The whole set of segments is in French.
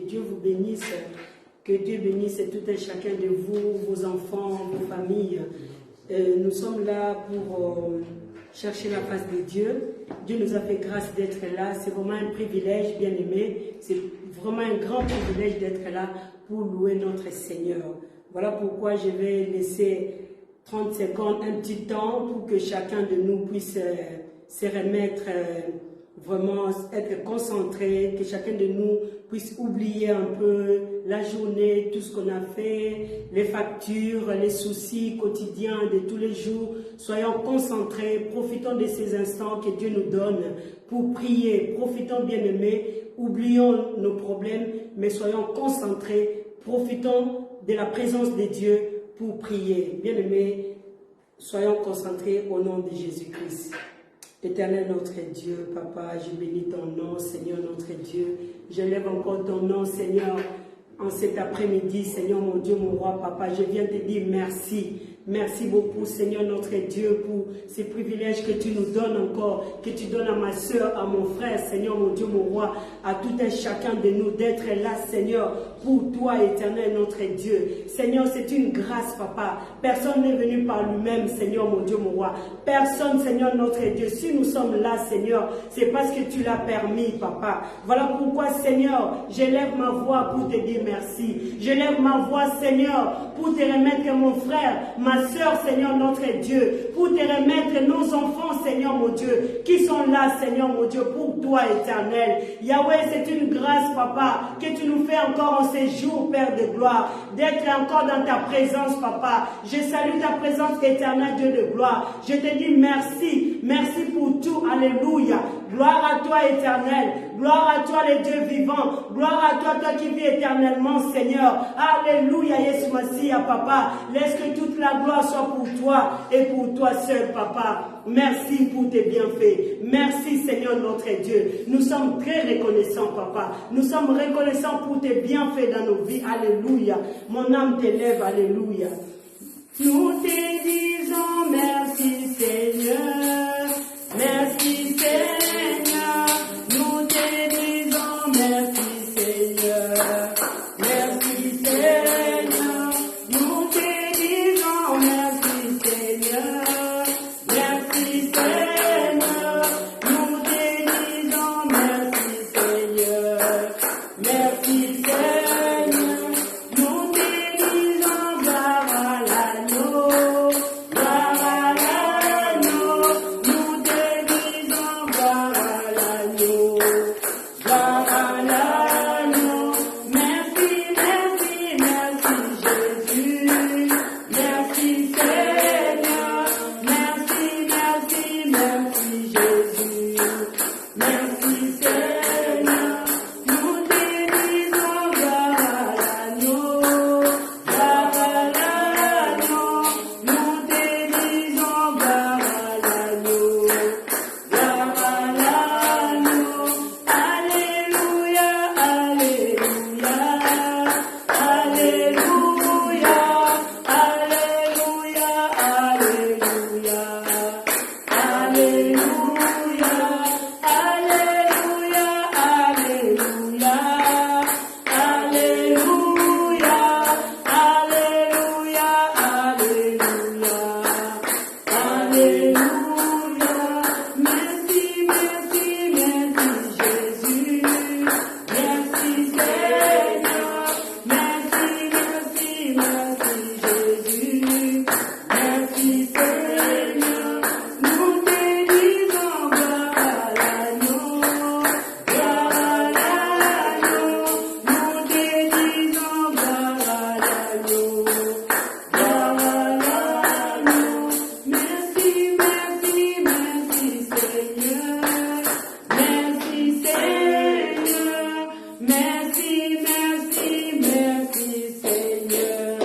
Dieu vous bénisse. Que Dieu bénisse tout un chacun de vous, vos enfants, vos familles. Nous sommes là pour chercher la face de Dieu. Dieu nous a fait grâce d'être là. C'est vraiment un privilège, bien aimé. C'est vraiment un grand privilège d'être là pour louer notre Seigneur. Voilà pourquoi je vais laisser 30 secondes, un petit temps pour que chacun de nous puisse se remettre, vraiment être concentré, que chacun de nous puisse oublier un peu la journée, tout ce qu'on a fait, les factures, les soucis quotidiens de tous les jours. Soyons concentrés, profitons de ces instants que Dieu nous donne pour prier. Profitons, bien-aimés, oublions nos problèmes, mais soyons concentrés, profitons de la présence de Dieu pour prier. Bien-aimés, soyons concentrés au nom de Jésus-Christ. Éternel notre Dieu, Papa, je bénis ton nom, Seigneur notre Dieu. Je lève encore ton nom, Seigneur, en cet après-midi, Seigneur mon Dieu, mon roi, Papa. Je viens te dire merci. Merci beaucoup, Seigneur notre Dieu, pour ces privilèges que tu nous donnes encore, que tu donnes à ma soeur, à mon frère, Seigneur mon Dieu, mon roi, à tout un chacun de nous d'être là, Seigneur, pour toi, éternel notre Dieu. Seigneur, c'est une grâce, Papa. Personne n'est venu par lui-même, Seigneur mon Dieu, mon roi. Personne, Seigneur notre Dieu. Si nous sommes là, Seigneur, c'est parce que tu l'as permis, Papa. Voilà pourquoi, Seigneur, j'élève ma voix pour te dire merci. J'élève ma voix, Seigneur, pour te remettre mon frère, ma sœur, Seigneur notre Dieu, pour te remettre nos enfants, Seigneur mon Dieu, qui sont là, Seigneur mon Dieu, pour toi, éternel. Yahweh, c'est une grâce, Papa, que tu nous fais encore en ces jours, Père de gloire, d'être encore dans ta présence, Papa. Je salue ta présence, éternelle, Dieu de gloire. Je te dis merci, merci pour tout, alléluia. Gloire à toi, éternel. Gloire à toi, le Dieu vivant. Gloire à toi, toi qui vis éternellement, Seigneur. Alléluia, Jésus Messie, Papa. Laisse que toute la gloire soit pour toi et pour toi seul, Papa. Merci pour tes bienfaits. Merci, Seigneur notre Dieu. Nous sommes très reconnaissants, Papa. Nous sommes reconnaissants pour tes bienfaits dans nos vies. Alléluia. Mon âme t'élève. Alléluia. Nous te disons merci, Seigneur. Merci, Seigneur. Nous te disons merci, Seigneur. Merci, Seigneur. Nous te disons merci, Seigneur. Merci, Seigneur. Nous te disons merci, Seigneur. Merci, Seigneur. Nous te disons gloire à l'agneau. Gloire à l'agneau. Nous te disons gloire à l'agneau. Gloire à l'agneau. Merci, merci, merci, Jésus. Merci, Seigneur. Merci, merci, merci, Jésus. Merci, Seigneur. Nous te disons gloire à l'agneau. Gloire à l'agneau. Nous te disons gloire à l'agneau. Gloire à l'agneau. Alléluia, alléluia. Alléluia, alléluia, alléluia. Alléluia, alléluia, alléluia. Alléluia, alléluia, alléluia. Alléluia. Merci, merci, merci, Jésus. Merci, Seigneur. Merci, merci, merci, Jésus. Merci, Seigneur. Nous te disons gloire à l'agneau. Gloire à l'agneau. Nous te disons gloire à l'agneau. Gloire à l'agneau. Merci, merci, merci, Seigneur. Merci, Seigneur. Merci, merci, merci, Seigneur.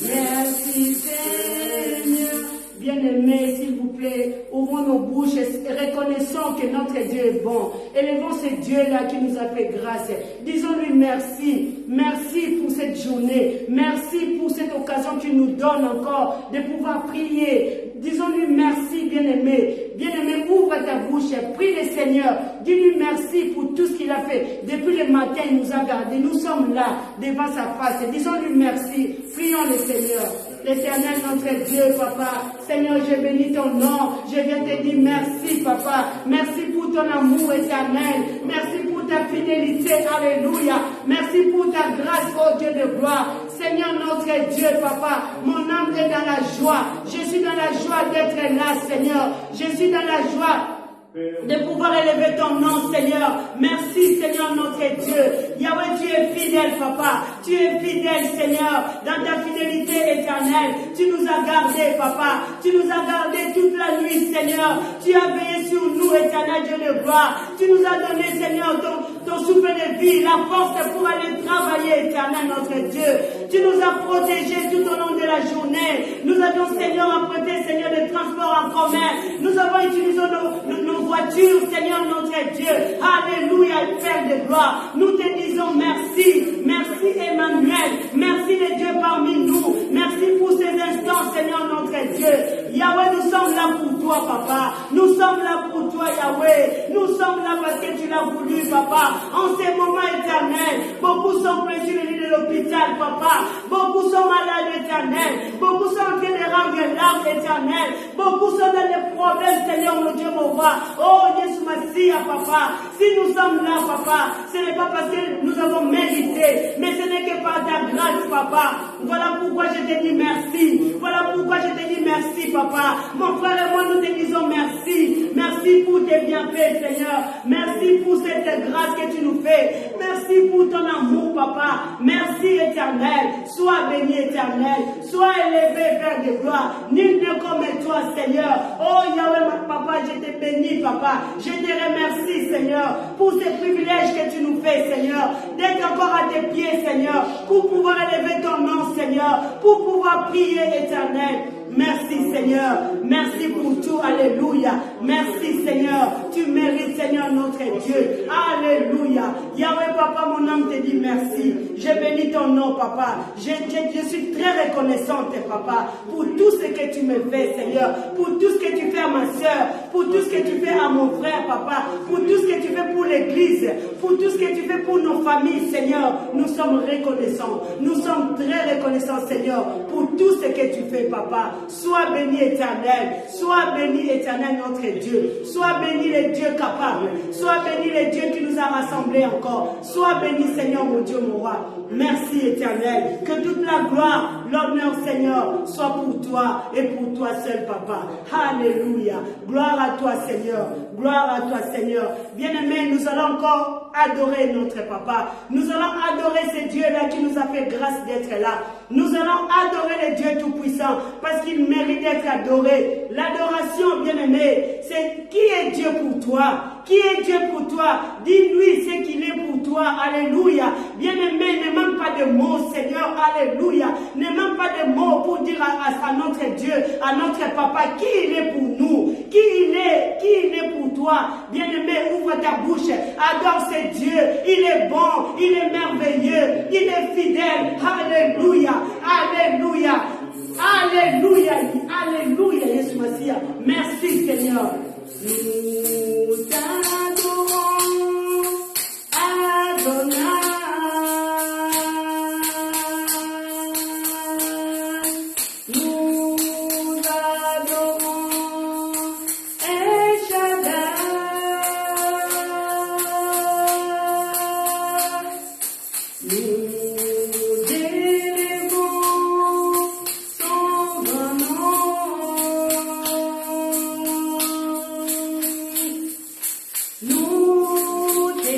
Merci, Seigneur. Bien-aimés, s'il vous plaît, ouvrons nos bouches et reconnaissons que notre Dieu est bon. Et Élevons ce Dieu-là qui nous a fait grâce. Disons-lui merci. Merci pour cette journée. Merci pour cette occasion qu'il nous donne encore de pouvoir prier. Disons-lui merci, bien-aimé. Bien-aimé, ouvre ta bouche, prie le Seigneur. Dis-lui merci pour tout ce qu'il a fait. Depuis le matin, il nous a gardés. Nous sommes là, devant sa face. Disons-lui merci. Prions le Seigneur. L'Éternel, notre Dieu, Papa. Seigneur, je bénis ton nom. Je viens te dire merci, Papa. Merci pour ton amour éternel. Merci pour ta fidélité. Alléluia. Merci pour ta grâce, oh Dieu de gloire. Seigneur, notre Dieu, Papa, mon âme est dans la joie. Je suis dans la joie d'être là, Seigneur. Je suis dans la joie de pouvoir élever ton nom, Seigneur. Merci, Seigneur, notre Dieu. Yahweh, tu es fidèle, Papa. Tu es fidèle, Seigneur. Dans ta fidélité éternelle, tu nous as gardés, Papa. Tu nous as gardés toute la nuit, Seigneur. Tu as veillé sur nous, éternel Dieu de gloire. Tu nous as donné, Seigneur, ton souffle de vie, la force pour aller travailler, éternel, notre Dieu. Tu nous as protégés tout au long de la journée. Nous avons, Seigneur, emprunté, Seigneur, des transports en commun. Nous avons utilisé nos voitures, Seigneur, notre Dieu. Alléluia, Père de gloire. Nous te disons merci. Merci, Emmanuel. Merci, les dieux parmi nous. Merci pour ces instants, Seigneur, notre Dieu. Yahweh, nous sommes là pour toi, Papa. Nous sommes là pour toi, Yahweh. Nous sommes là parce que tu l'as voulu, Papa. En ces moments éternels, beaucoup sont pris sur le lit de l'hôpital, Papa. Beaucoup sont malades éternels. Beaucoup sont en train de rendre l'âme éternelle. Beaucoup sont dans des problèmes, Seigneur, mon Dieu, mon roi. Oh, Jésus Messie, Papa. Si nous sommes là, Papa, ce n'est pas parce que nous avons mérité, mais ce n'est que par ta grâce, Papa. Voilà pourquoi je te dis merci. Voilà pourquoi je te dis merci, Papa. Mon frère et moi, nous te disons merci. Merci pour tes bienfaits, Seigneur. Merci pour cette grâce que tu nous fais. Merci pour ton amour, Papa. Merci, éternel. Sois béni, éternel. Sois élevé, Père de gloire. Nul n'est comme toi, Seigneur. Oh, Yahweh, Papa, je te bénis, Papa. Je te remercie, Seigneur, pour ces privilèges que tu nous fais, Seigneur. D'être encore à tes pieds, Seigneur. Pour pouvoir élever ton nom, Seigneur. Pour pouvoir prier, éternel. Merci, Seigneur. Merci pour tout. Alléluia. Merci, Seigneur. Tu mérites, Seigneur, notre Dieu. Alléluia. Yahweh, Papa, mon âme te dit merci. Je bénis ton nom, Papa. Je suis très reconnaissante, Papa, pour tout ce que tu me fais, Seigneur. Pour tout ce que tu fais à ma soeur. Pour tout ce que tu fais à mon frère, Papa. Pour tout ce que tu fais pour l'église. Pour tout ce que tu fais pour nos familles, Seigneur. Nous sommes reconnaissants. Nous sommes très reconnaissants, Seigneur, pour tout ce que tu fais, Papa. Sois béni, éternel. Sois béni, éternel, notre Dieu. Sois béni, le Dieu capable. Sois béni, le Dieu qui nous a rassemblés encore. Sois béni, Seigneur, mon Dieu, mon roi. Merci, éternel. Que toute la gloire, l'honneur, Seigneur, soit pour toi et pour toi seul, Papa. Alléluia. Gloire à toi, Seigneur. Gloire à toi, Seigneur. Bien-aimés, nous allons encore adorer notre Papa. Nous allons adorer ce Dieu-là qui nous a fait grâce d'être là. Nous allons adorer le Dieu Tout-Puissant parce qu'il mérite d'être adoré. L'adoration, bien-aimé, c'est qui est Dieu pour toi? Qui est Dieu pour toi? Dis-lui ce qu'il est pour toi. Alléluia. Bien-aimé, ne manque pas de mots, Seigneur. Alléluia. Ne manque pas de mots pour dire à notre Dieu, à notre Papa, qui il est pour nous. Qui il est pour toi. Bien-aimé, ouvre ta bouche. Adore ce Dieu. Il est bon. Il est merveilleux. Il est fidèle. Alléluia. Alléluia. Alléluia. Alléluia, Jésus Messie. Merci, Seigneur. Nous t'adorons, Adonai. Nous adorons, El Shaddai. Nous élevons son grand nom. Nous te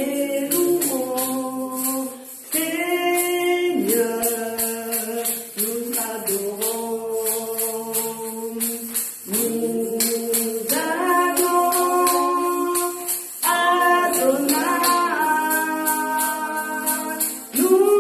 louons, Seigneur, nous adorons. Nous adorons Adonai. Nous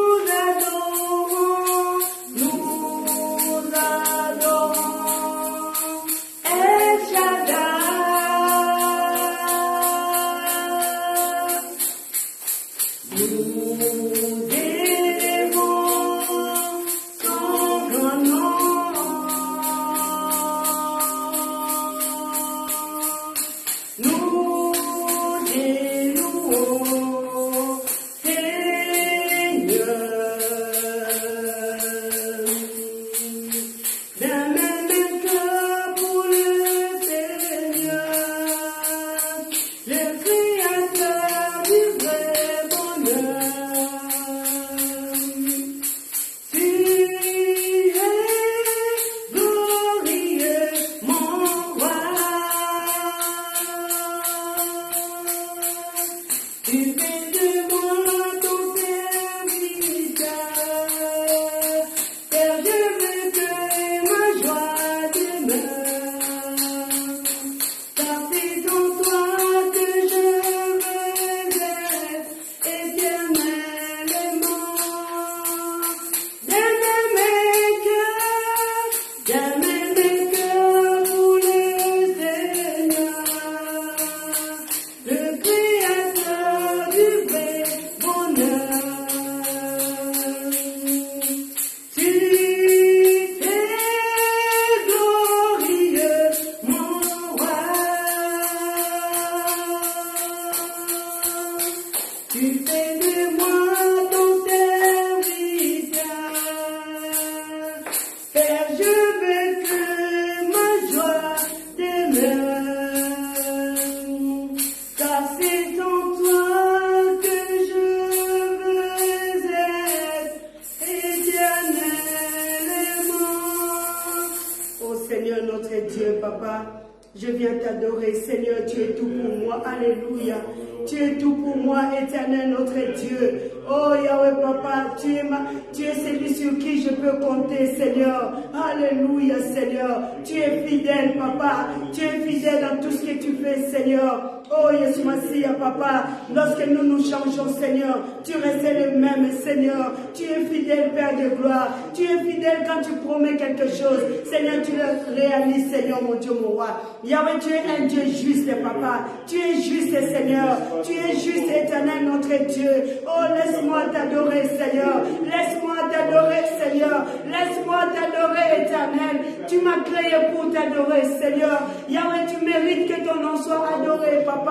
papa. Je viens t'adorer, Seigneur, tu es tout pour moi. Alléluia. Tu es tout pour moi, éternel notre Dieu. Oh Yahweh, papa, tu es celui sur qui je peux compter, Seigneur. Alléluia, Seigneur. Tu es fidèle, papa. Tu es fidèle dans tout ce que tu fais, Seigneur. Oh Jésus Messie, papa, lorsque nous changeons, Seigneur, tu restes le même, Seigneur. Tu es fidèle, Père de gloire. Tu es fidèle quand tu promets quelque chose. Seigneur, tu le réalises, Seigneur, mon Dieu, mon roi. Yahweh, tu es un Dieu juste, papa. Tu es juste, Seigneur. Tu es juste, éternel, notre Dieu. Oh, laisse-moi t'adorer, Seigneur. Laisse-moi t'adorer, Seigneur. Laisse-moi t'adorer, éternel. Tu m'as créé pour t'adorer, Seigneur. Yahweh, tu mérites que ton nom soit adoré, papa.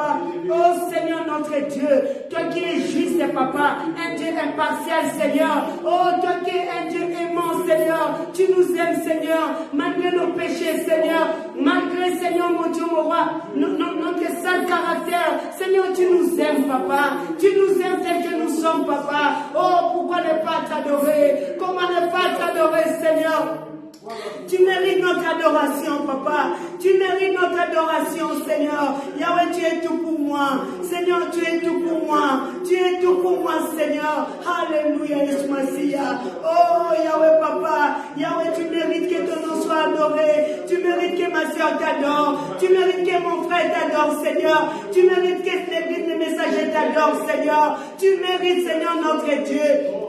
Oh, Seigneur, notre Dieu. Toi qui es juste, papa. Un Dieu impartial, Seigneur. Oh, toi qui es un Dieu aimant, Seigneur. Tu nous aimes, Seigneur. Malgré nos péchés, Seigneur. Malgré, Seigneur, mon Dieu, mon roi, notre sale caractère. Seigneur, tu nous aimes, papa. Tu nous aimes tel que nous sommes, papa. Oh, pourquoi ne pas t'adorer? Comment ne pas t'adorer, Seigneur? Tu mérites notre adoration, papa. Tu mérites notre adoration, Seigneur. Yahweh, tu es tout pour moi. Seigneur, tu es tout pour moi. Tu es tout pour moi, Seigneur. Alléluia, Jésus Messie. Oh, Yahweh, papa. Yahweh, tu mérites que ton nom soit adoré. Tu mérites que ma soeur t'adore. Tu mérites que mon frère t'adore, Seigneur. Tu mérites que l'église des messagers t'adore, Seigneur. Tu mérites, Seigneur, notre Dieu.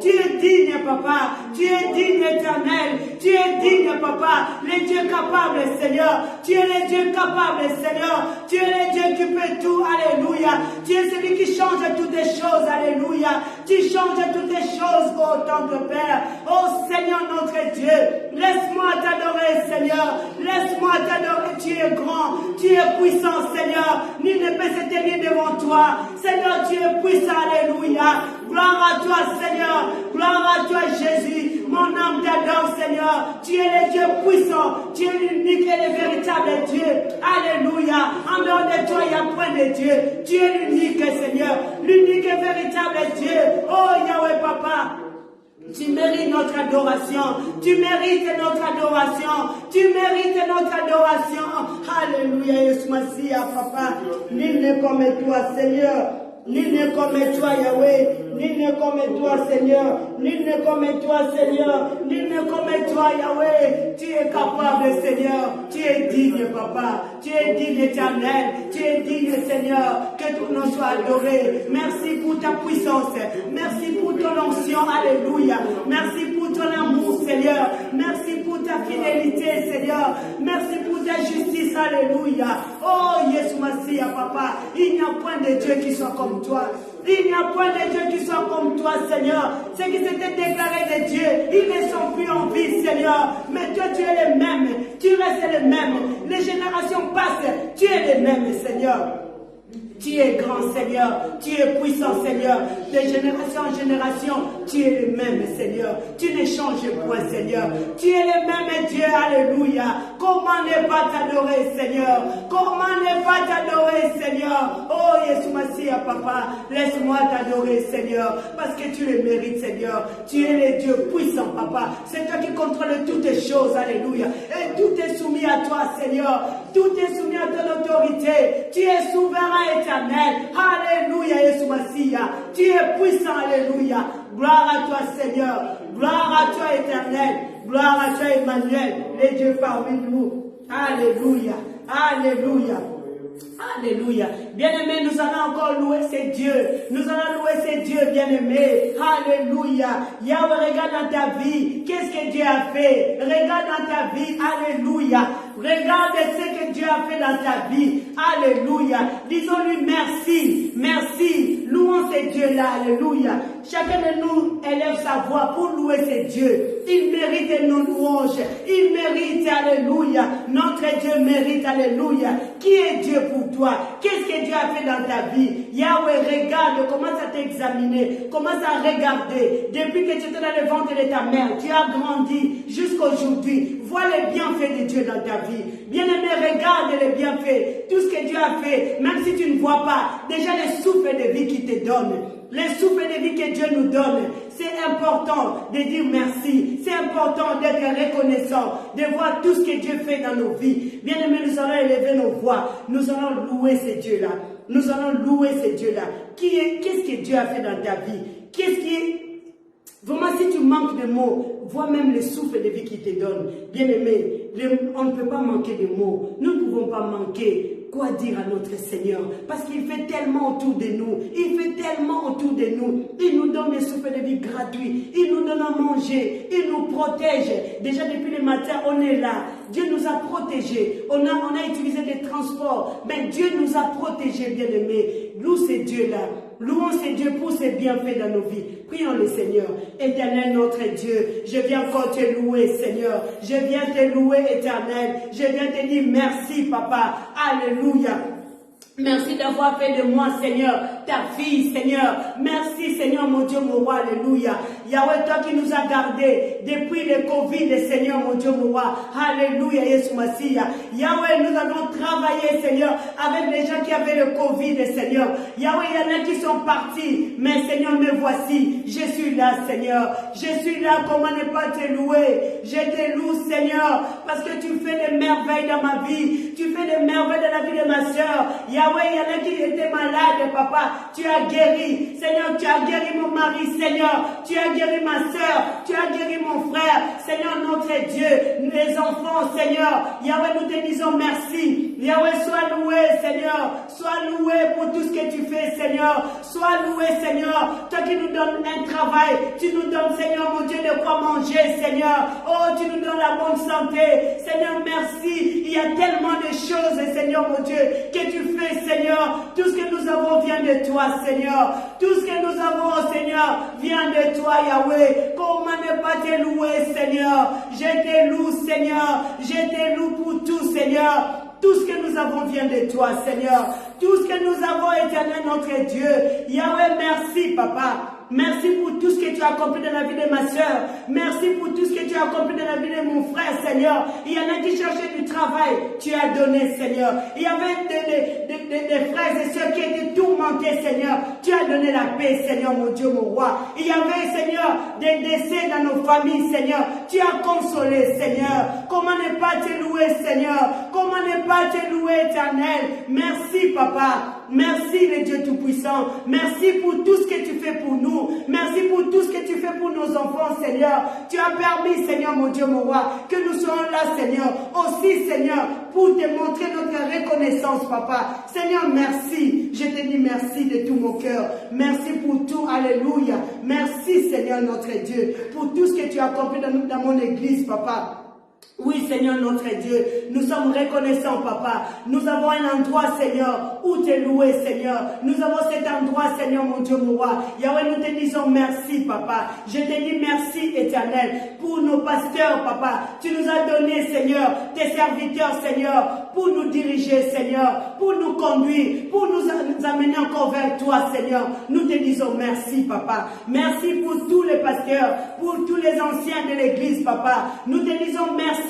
Tu es digne, papa. Tu es digne, éternel. Tu es digne, papa. Le Dieu capable, Seigneur. Tu es le Dieu capable, Seigneur. Tu es le Dieu qui peut tout. Alléluia. Tu es celui qui change toutes les choses. Alléluia. Tu changes toutes les choses, oh tant que Père. Oh Seigneur, notre Dieu. Laisse-moi t'adorer, Seigneur. Laisse-moi t'adorer. Tu es grand. Tu es puissant, Seigneur. Nul ne peut se tenir devant toi. Seigneur, tu es puissant. Alléluia. Gloire à toi, Seigneur. Gloire à toi, Jésus. Mon âme t'adore, Seigneur. Tu es le Dieu puissant. Tu es l'unique et le véritable Dieu. Alléluia. En dehors de toi, il n'y a point de Dieu. Tu es l'unique, Seigneur. L'unique et véritable Dieu. Oh, Yahweh, papa. Tu mérites notre adoration. Tu mérites notre adoration. Tu mérites notre adoration. Alléluia, Jésus Messie, papa. Nul n'est comme toi, Seigneur. Nul n'est comme toi, Yahweh. Nul n'est comme toi, Seigneur. Nul n'est comme toi, Seigneur. Nul n'est comme toi, Yahweh. Tu es capable, Seigneur. Tu es digne, papa. Tu es digne, éternel. Tu es digne, Seigneur. Que ton nom soit adoré. Merci pour ta puissance. Merci pour ton onction. Alléluia. Merci pour ton amour, Seigneur. Merci pour ta fidélité, Seigneur. Merci pour ta justice. Alléluia. Oh, Jésus Messie, papa. Il n'y a point de Dieu qui soit comme toi. Il n'y a point de Dieu qui soit comme toi, Seigneur. Ceux qui s'étaient déclarés de Dieu, ils ne sont plus en vie, Seigneur. Mais toi, tu es le même. Tu restes le même. Les générations passent. Tu es le même, Seigneur. Tu es grand, Seigneur. Tu es puissant, Seigneur. De génération en génération, tu es le même, Seigneur. Tu ne changes point, Seigneur. Tu es le même Dieu. Alléluia. Comment ne pas t'adorer, Seigneur? Comment ne pas t'adorer, Seigneur? Oh, Jésus Messie, papa. Laisse-moi t'adorer, Seigneur. Parce que tu le mérites, Seigneur. Tu es le Dieu puissant, papa. C'est toi qui contrôles toutes les choses. Alléluia. Et tout est soumis à toi, Seigneur. Tout est soumis à ton autorité. Tu es souverain, éternel. Alléluia, Jésus Messie. Tu es puissant, alléluia. Gloire à toi, Seigneur. Gloire à toi, éternel. Gloire à toi, Emmanuel, le Dieu parmi nous. Alléluia. Alléluia. Alléluia. Bien-aimés, nous allons encore louer ces dieux. Nous allons louer ces dieux, bien-aimés. Alléluia. Yahweh, regarde dans ta vie. Qu'est-ce que Dieu a fait? Regarde dans ta vie. Alléluia. Regarde ce que Dieu a fait dans ta vie. Alléluia. Disons-lui merci. Merci. Louons ces dieux-là. Alléluia. Chacun de nous élève sa voix pour louer ces dieux. Il mérite nos louanges. Il mérite, alléluia. Notre Dieu mérite, alléluia. Qui est Dieu pour toi? Qu'est-ce que Dieu a fait dans ta vie? Yahweh, regarde, commence à t'examiner, commence à regarder. Depuis que tu étais dans le ventre de ta mère, tu as grandi jusqu'aujourd'hui. Vois les bienfaits de Dieu dans ta vie. Bien-aimé, regarde les bienfaits. Tout ce que Dieu a fait, même si tu ne vois pas, déjà les souffles de vie qu'il te donne. Les souffles de vie que Dieu nous donne, ce c'est important de dire merci. C'est important d'être reconnaissant, de voir tout ce que Dieu fait dans nos vies. Bien aimés, nous allons élever nos voix. Nous allons louer ces dieux-là. Nous allons louer ces dieux-là. Qu'est-ce que Dieu a fait dans ta vie? Qu'est-ce qui est... Vraiment, si tu manques de mots, vois même le souffle de vie qu'il te donne. Bien aimé, on ne peut pas manquer de mots. Nous ne pouvons pas manquer quoi dire à notre Seigneur. Parce qu'il fait tellement autour de nous. Il fait tellement autour de nous. Il nous donne des souffles de vie gratuits. Il nous donne à manger. Il nous protège. Déjà depuis le matin, on est là. Dieu nous a protégés. On a utilisé des transports. Mais Dieu nous a protégés, bien aimés. Loue ces dieux-là. Louons ces dieux pour ses bienfaits dans nos vies. Prions le Seigneur. Éternel notre Dieu, je viens encore te louer, Seigneur. Je viens te louer, Éternel. Je viens te dire merci, Papa. Alléluia. Merci d'avoir fait de moi, Seigneur, ta fille, Seigneur. Merci, Seigneur, mon Dieu, mon roi, alléluia. Yahweh, toi qui nous as gardés depuis le Covid, Seigneur, mon Dieu, mon roi, alléluia, Yeshua Massia. Yahweh, nous avons travaillé, Seigneur, avec les gens qui avaient le Covid, Seigneur. Yahweh, il y en a qui sont partis, mais Seigneur, me voici. Je suis là, Seigneur. Je suis là, comment ne pas te louer? Je te loue, Seigneur, parce que tu fais des merveilles dans ma vie. Tu fais des merveilles dans la vie de ma soeur. Yahweh, il y en a qui étaient malades, Papa. Tu as guéri. Seigneur, tu as guéri mon mari, Seigneur. Tu as guéri ma soeur. Tu as guéri mon frère. Seigneur, notre Dieu, les enfants, Seigneur. Yahweh, nous te disons merci. Yahweh, sois loué, Seigneur. Sois loué pour tout ce que tu fais, Seigneur. Sois loué, Seigneur. Toi qui nous donnes un travail. Tu nous donnes, Seigneur, mon Dieu, de quoi manger, Seigneur. Oh, tu nous donnes la bonne santé. Seigneur, merci. Il y a tellement de choses, Seigneur, mon Dieu, que tu fais, Seigneur. Tout ce que nous avons vient de toi, Seigneur. Tout ce que nous avons, Seigneur, vient de toi, Yahweh. Comment ne pas te louer, Seigneur? Je te loue, Seigneur. Je te loue pour tout, Seigneur. Tout ce que nous avons vient de toi, Seigneur. Tout ce que nous avons, éternel notre Dieu. Yahweh, merci, Papa. Merci pour tout ce que tu as accompli dans la vie de ma soeur. Merci pour tout ce que tu as accompli dans la vie de mon frère, Seigneur. Il y en a qui cherchaient du travail. Tu as donné, Seigneur. Il y avait des frères et sœurs qui étaient tourmentés, Seigneur. Tu as donné la paix, Seigneur, mon Dieu, mon roi. Il y avait, Seigneur, des décès dans nos familles, Seigneur. Tu as consolé, Seigneur. Comment ne pas te louer, Seigneur? Comment ne pas te louer, éternel? Merci, Papa. Merci, le Dieu Tout-Puissant. Merci pour tout ce que tu fais pour nous. Merci pour tout ce que tu fais pour nos enfants, Seigneur. Tu as permis, Seigneur, mon Dieu, mon roi, que nous soyons là, Seigneur. Aussi, Seigneur, pour te montrer notre reconnaissance, Papa. Seigneur, merci. Je te dis merci de tout mon cœur. Merci pour tout. Alléluia. Merci, Seigneur, notre Dieu, pour tout ce que tu as accompli dans mon église, Papa. Oui, Seigneur, notre Dieu, nous sommes reconnaissants, Papa. Nous avons un endroit, Seigneur, où te louer, Seigneur. Nous avons cet endroit, Seigneur, mon Dieu, mon roi. Yahweh, nous te disons merci, Papa. Je te dis merci, éternel, pour nos pasteurs, Papa. Tu nous as donné, Seigneur, tes serviteurs, Seigneur, pour nous diriger, Seigneur, pour nous conduire, pour nous amener encore vers toi, Seigneur. Nous te disons merci, Papa. Merci pour tous les pasteurs, pour tous les anciens de l'église, Papa. Nous te disons merci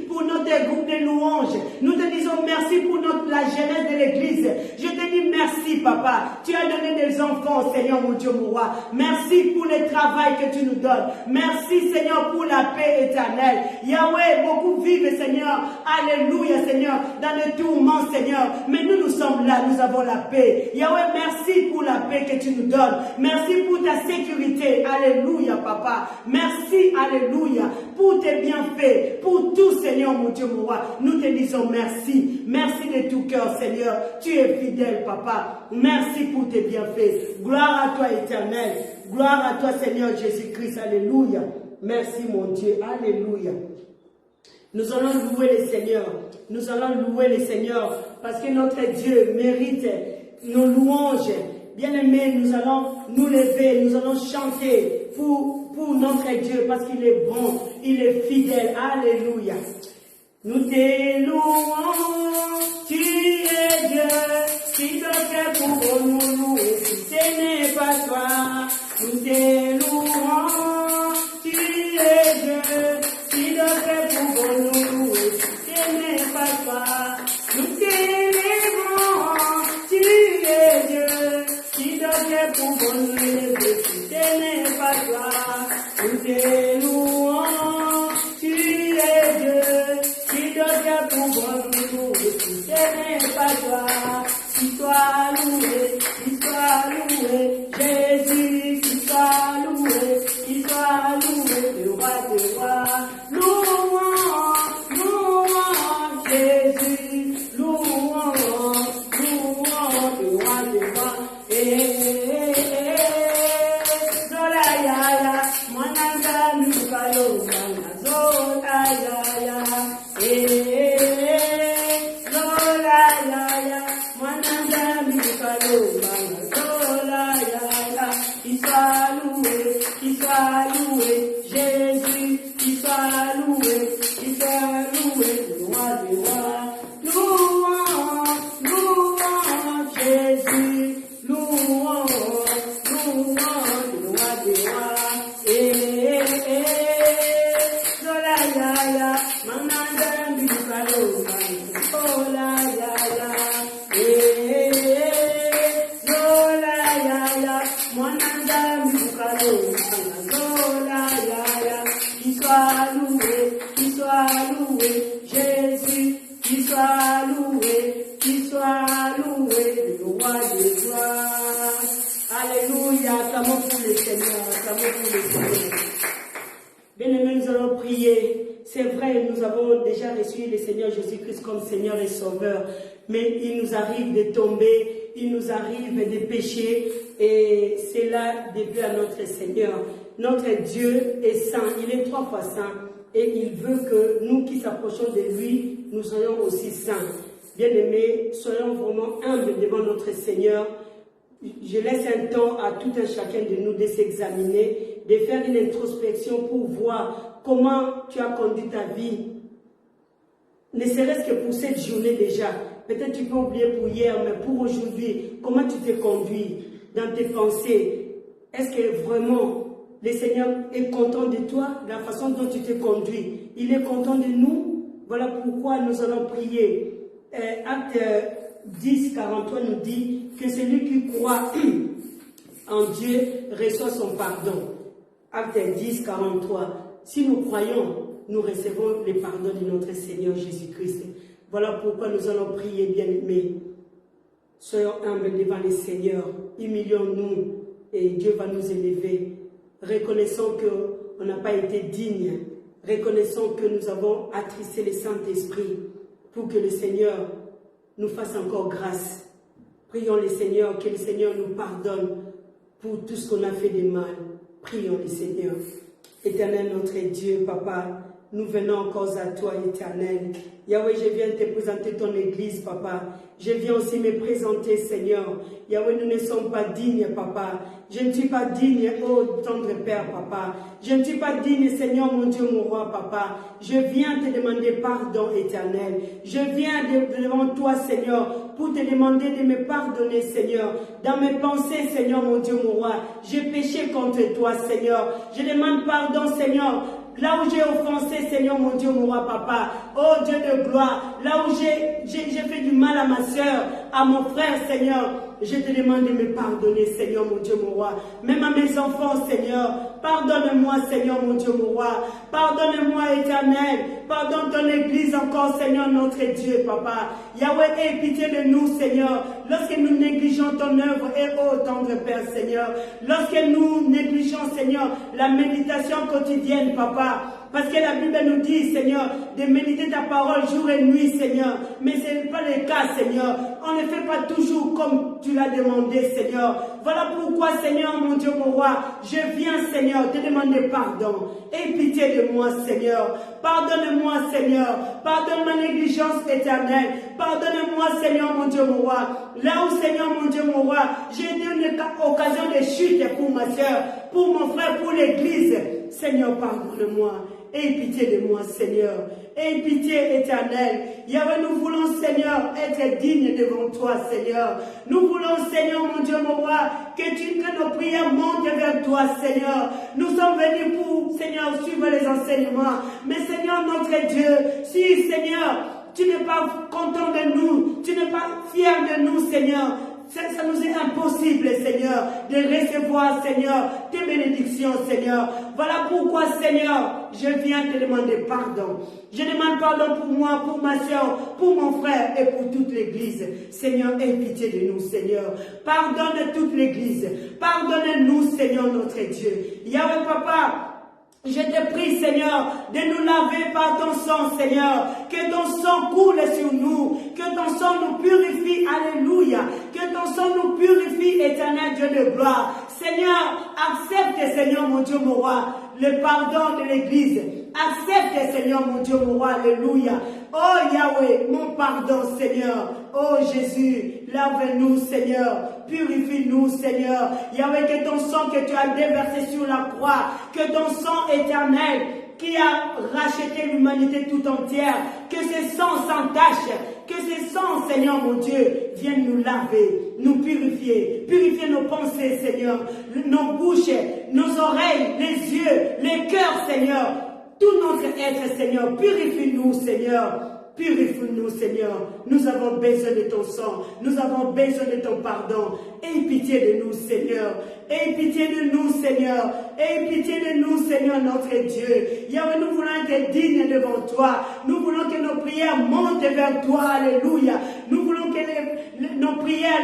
pour notre groupe de louanges. Nous te disons merci pour la jeunesse de l'église. Je te dis merci, Papa. Tu as donné des enfants, Seigneur, mon Dieu, mon roi. Merci pour le travail que tu nous donnes. Merci, Seigneur, pour la paix éternelle. Yahweh, beaucoup vivent, Seigneur. Alléluia, Seigneur, dans le tourment, Seigneur. Mais nous sommes là, nous avons la paix. Yahweh, merci pour la paix que tu nous donnes. Merci pour ta sécurité. Alléluia, Papa. Merci, alléluia, pour tes bienfaits, pour tout, Seigneur, mon Dieu, mon roi. Nous te disons merci. Merci de tout cœur, Seigneur. Tu es fidèle, Papa. Merci pour tes bienfaits. Gloire à toi, éternel. Gloire à toi, Seigneur Jésus-Christ. Alléluia. Merci, mon Dieu. Alléluia. Nous allons louer le Seigneur. Nous allons louer le Seigneur parce que notre Dieu mérite nos louanges. Bien-aimés, nous allons nous lever, nous allons chanter pour notre Dieu parce qu'il est bon, il est fidèle. Alléluia. Nous te louons, tu es Dieu, qui doit faire pour nous louer, si ce n'est pas toi. Nous te louons, tu es Dieu, qui doit faire pour nous louer, si ce n'est pas toi. Nous t'élèvons, tu es Dieu, qui doit faire pour nous louer, si ce n'est pas toi. Nous te louons, tu es Dieu, qui donne pouvoir nous, si ce n'est pas toi. Qui soit loué, Jésus, qui soit loué, le roi des rois. Louons, Jésus, louons, le roi des rois. Zolayaya, mwananga mikalo, zolayaya, zolayaya, mwananga mikalo, zolayaya, qui soit loué, Jésus, qui soit loué, le roi des rois. Louons, Jésus, louons, le roi des rois. Zolayaya, mananda mikalo, zolayaya, zolayaya, mananda mikalo, zolayaya, qui soit loué, Jésus, qui soit loué, le roi des rois. Alléluia, clamons pour le Seigneur, Bien-aimés, nous allons prier. C'est vrai, nous avons déjà reçu le Seigneur Jésus-Christ comme Seigneur et Sauveur, mais il nous arrive de tomber, il nous arrive de pécher, et c'est là début à notre Seigneur. Notre Dieu est saint, il est 3 fois saint, et il veut que nous qui s'approchons de lui, nous soyons aussi saints. Bien-aimés, soyons vraiment humbles devant notre Seigneur. Je laisse un temps à tout un chacun de nous de s'examiner, de faire une introspection pour voir comment tu as conduit ta vie. Ne serait-ce que pour cette journée déjà. Peut-être tu peux oublier pour hier, mais pour aujourd'hui, comment tu t'es conduit dans tes pensées? Est-ce que vraiment le Seigneur est content de toi, de la façon dont tu t'es conduit? Il est content de nous. Voilà pourquoi nous allons prier. Acte 10, 43 nous dit que celui qui croit en Dieu reçoit son pardon. Acte 10, 43. Si nous croyons, nous recevons le pardon de notre Seigneur Jésus-Christ. Voilà pourquoi nous allons prier, bien-aimés. Soyons humbles devant le Seigneur. Humilions-nous et Dieu va nous élever. Reconnaissons qu'on n'a pas été digne. Reconnaissons que nous avons attristé le Saint-Esprit pour que le Seigneur nous fasse encore grâce. Prions le Seigneur, que le Seigneur nous pardonne pour tout ce qu'on a fait de mal. Prions le Seigneur. Éternel notre Dieu, Papa, nous venons encore à toi, Éternel. Yahweh, je viens te présenter ton Église, Papa. Je viens aussi me présenter, Seigneur. Yahweh, nous ne sommes pas dignes, Papa. Je ne suis pas digne, oh tendre Père, Papa. Je ne suis pas digne, Seigneur, mon Dieu, mon roi, Papa. Je viens te demander pardon, Éternel. Je viens devant toi, Seigneur, pour te demander de me pardonner, Seigneur. Dans mes pensées, Seigneur, mon Dieu, mon roi, j'ai péché contre toi, Seigneur. Je demande pardon, Seigneur. Là où j'ai offensé, Seigneur, mon Dieu, mon roi, Papa, oh Dieu de gloire, là où j'ai fait du mal à ma soeur, à mon frère, Seigneur, je te demande de me pardonner, Seigneur, mon Dieu, mon roi. Même à mes enfants, Seigneur, pardonne-moi, Seigneur, mon Dieu, mon roi. Pardonne-moi, Éternel. Pardonne ton Église encore, Seigneur, notre Dieu, Papa. Yahweh, aie pitié de nous, Seigneur. Lorsque nous négligeons ton œuvre, et ô tendre Père, Seigneur. Lorsque nous négligeons, Seigneur, la méditation quotidienne, Papa. Parce que la Bible nous dit, Seigneur, de méditer ta parole jour et nuit, Seigneur. Mais ce n'est pas le cas, Seigneur. On ne fait pas toujours comme tu l'as demandé, Seigneur. Voilà pourquoi, Seigneur, mon Dieu, mon roi, je viens, Seigneur, te demander pardon. Aie pitié de moi, Seigneur. Pardonne-moi, Seigneur. Pardonne ma négligence éternelle. Pardonne-moi, Seigneur, mon Dieu, mon roi. Là où, Seigneur, mon Dieu, mon roi, j'ai eu une occasion de chute pour ma soeur, pour mon frère, pour l'église. Seigneur, pardonne-moi. Aie pitié de moi, Seigneur. Aie pitié éternelle. Yahweh, nous voulons, Seigneur, être dignes devant toi, Seigneur. Nous voulons, Seigneur, mon Dieu, mon roi, que nos prières montent vers toi, Seigneur. Nous sommes venus pour, Seigneur, suivre les enseignements. Mais, Seigneur, notre Dieu, si, Seigneur, tu n'es pas content de nous, tu n'es pas fier de nous, Seigneur, ça nous est impossible, Seigneur, de recevoir, Seigneur, tes bénédictions, Seigneur. Voilà pourquoi, Seigneur, je viens te demander pardon. Je demande pardon pour moi, pour ma soeur, pour mon frère et pour toute l'Église. Seigneur, aie pitié de nous, Seigneur. Pardonne toute l'Église. Pardonne-nous, Seigneur, notre Dieu. Yahweh, Papa, je te prie, Seigneur, de nous laver par ton sang, Seigneur. Que ton sang coule sur nous. Que ton sang nous purifie. Alléluia. Que ton sang nous purifie, éternel Dieu de gloire. Seigneur, accepte, Seigneur, mon Dieu, mon roi, le pardon de l'Église. Accepte, Seigneur, mon Dieu, mon roi. Alléluia. Oh Yahweh, mon pardon, Seigneur. Oh Jésus, lave-nous, Seigneur. Purifie-nous, Seigneur. Yahweh, que ton sang que tu as déversé sur la croix, que ton sang éternel qui a racheté l'humanité tout entière, que ce sang sans tache, que ce sang, Seigneur mon Dieu, vienne nous laver, nous purifier, purifier nos pensées, Seigneur, nos bouches, nos oreilles, les yeux, les cœurs, Seigneur, tout notre être, Seigneur. Purifie-nous, Seigneur. Purifie-nous, Seigneur. Nous avons besoin de ton sang. Nous avons besoin de ton pardon. Aie pitié de nous, Seigneur. Aie pitié de nous, Seigneur. Aie pitié de nous, Seigneur, notre Dieu. Yahweh, nous voulons être dignes devant toi. Nous voulons que nos prières montent vers toi. Alléluia. Nous voulons que nos prières,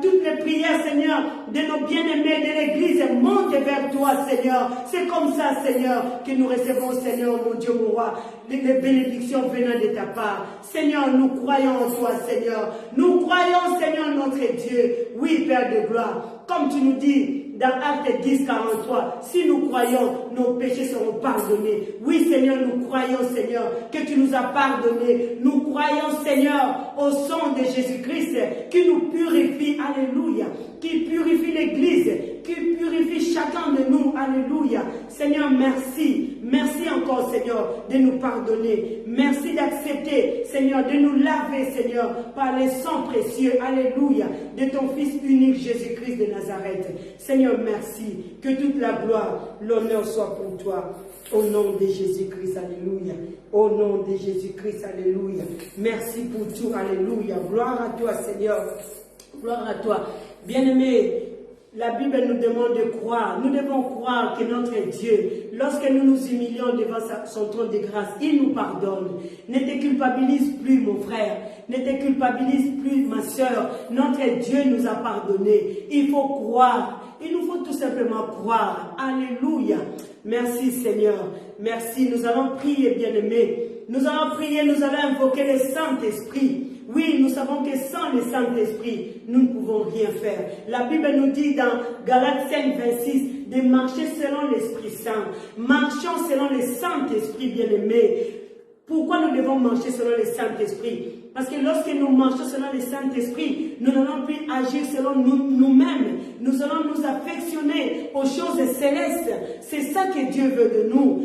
toutes les prières, Seigneur, de nos bien-aimés de l'Église montent vers toi, Seigneur. C'est comme ça, Seigneur, que nous recevons, Seigneur, mon Dieu, mon roi, les bénédictions venant de ta part. Seigneur, nous croyons en toi, Seigneur. Nous croyons, Seigneur, notre Dieu. Oui, Père de gloire. Comme tu nous dis dans Actes 10, 43, si nous croyons, nos péchés seront pardonnés. Oui, Seigneur, nous croyons, Seigneur, que tu nous as pardonnés. Nous croyons, Seigneur, au sang de Jésus-Christ qui nous purifie. Alléluia. Qui purifie l'Église, qui purifie chacun de nous. Alléluia. Seigneur, merci. Merci encore, Seigneur, de nous pardonner. Merci d'accepter, Seigneur, de nous laver, Seigneur, par les sangs précieux. Alléluia. De ton Fils unique, Jésus-Christ de Nazareth. Seigneur, merci. Que toute la gloire, l'honneur soit pour toi. Au nom de Jésus-Christ, alléluia. Au nom de Jésus-Christ, alléluia. Merci pour tout, alléluia. Gloire à toi, Seigneur. Gloire à toi. Bien-aimés, la Bible nous demande de croire. Nous devons croire que notre Dieu, lorsque nous nous humilions devant son trône de grâce, il nous pardonne. Ne te culpabilise plus, mon frère. Ne te culpabilise plus, ma soeur. Notre Dieu nous a pardonné. Il faut croire. Il nous faut tout simplement croire. Alléluia. Merci, Seigneur. Merci. Nous allons prier, bien-aimés. Nous allons prier, nous allons invoquer le Saint-Esprit. Oui, nous savons que sans le Saint-Esprit, nous ne pouvons rien faire. La Bible nous dit dans Galates 5, 26, de marcher selon l'Esprit Saint. Marchons selon le Saint-Esprit, bien-aimé. Pourquoi nous devons marcher selon le Saint-Esprit? Parce que lorsque nous marchons selon le Saint-Esprit, nous n'allons plus agir selon nous-mêmes. Nous allons nous affectionner aux choses célestes. C'est ça que Dieu veut de nous.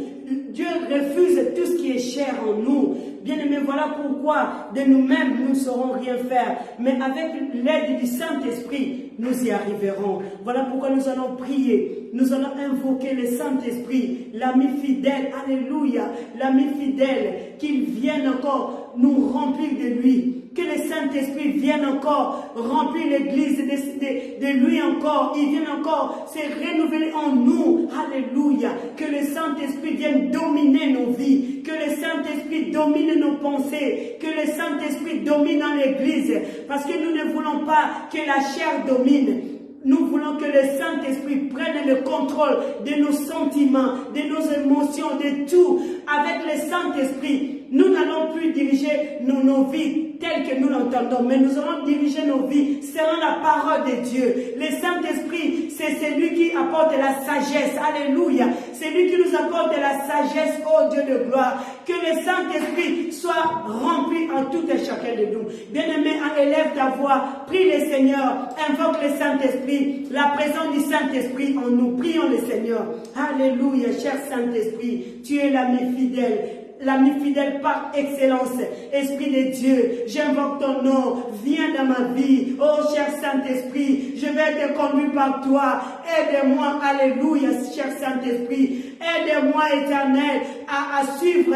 Dieu refuse tout ce qui est cher en nous. Bien-aimés, voilà pourquoi de nous-mêmes, nous ne saurons rien faire. Mais avec l'aide du Saint-Esprit, nous y arriverons. Voilà pourquoi nous allons prier. Nous allons invoquer le Saint-Esprit, l'ami fidèle, alléluia, l'ami fidèle, qu'il vienne encore nous remplir de lui. Que le Saint-Esprit vienne encore remplir l'Église de lui encore. Il vienne encore se renouveler en nous. Alléluia. Que le Saint-Esprit vienne dominer nos vies. Que le Saint-Esprit domine nos pensées. Que le Saint-Esprit domine dans l'Église. Parce que nous ne voulons pas que la chair domine. Nous voulons que le Saint-Esprit prenne le contrôle de nos sentiments, de nos émotions, de tout. Avec le Saint-Esprit, nous n'allons plus diriger nos vies telles que nous l'entendons, mais nous allons diriger nos vies selon la parole de Dieu. Le Saint-Esprit, c'est celui qui apporte la sagesse. Alléluia. C'est lui qui nous apporte la sagesse, ô Dieu de gloire. Que le Saint-Esprit soit rempli en tout et chacun de nous. Bien-aimé, élève ta voix, prie le Seigneur, invoque le Saint-Esprit, la présence du Saint-Esprit en nous. Prions le Seigneur. Alléluia, cher Saint-Esprit, tu es l'ami fidèle. L'ami fidèle par excellence, Esprit de Dieu, j'invoque ton nom, viens dans ma vie, oh cher Saint-Esprit, je vais être conduit par toi, aide-moi, alléluia, cher Saint-Esprit, aide-moi éternel à suivre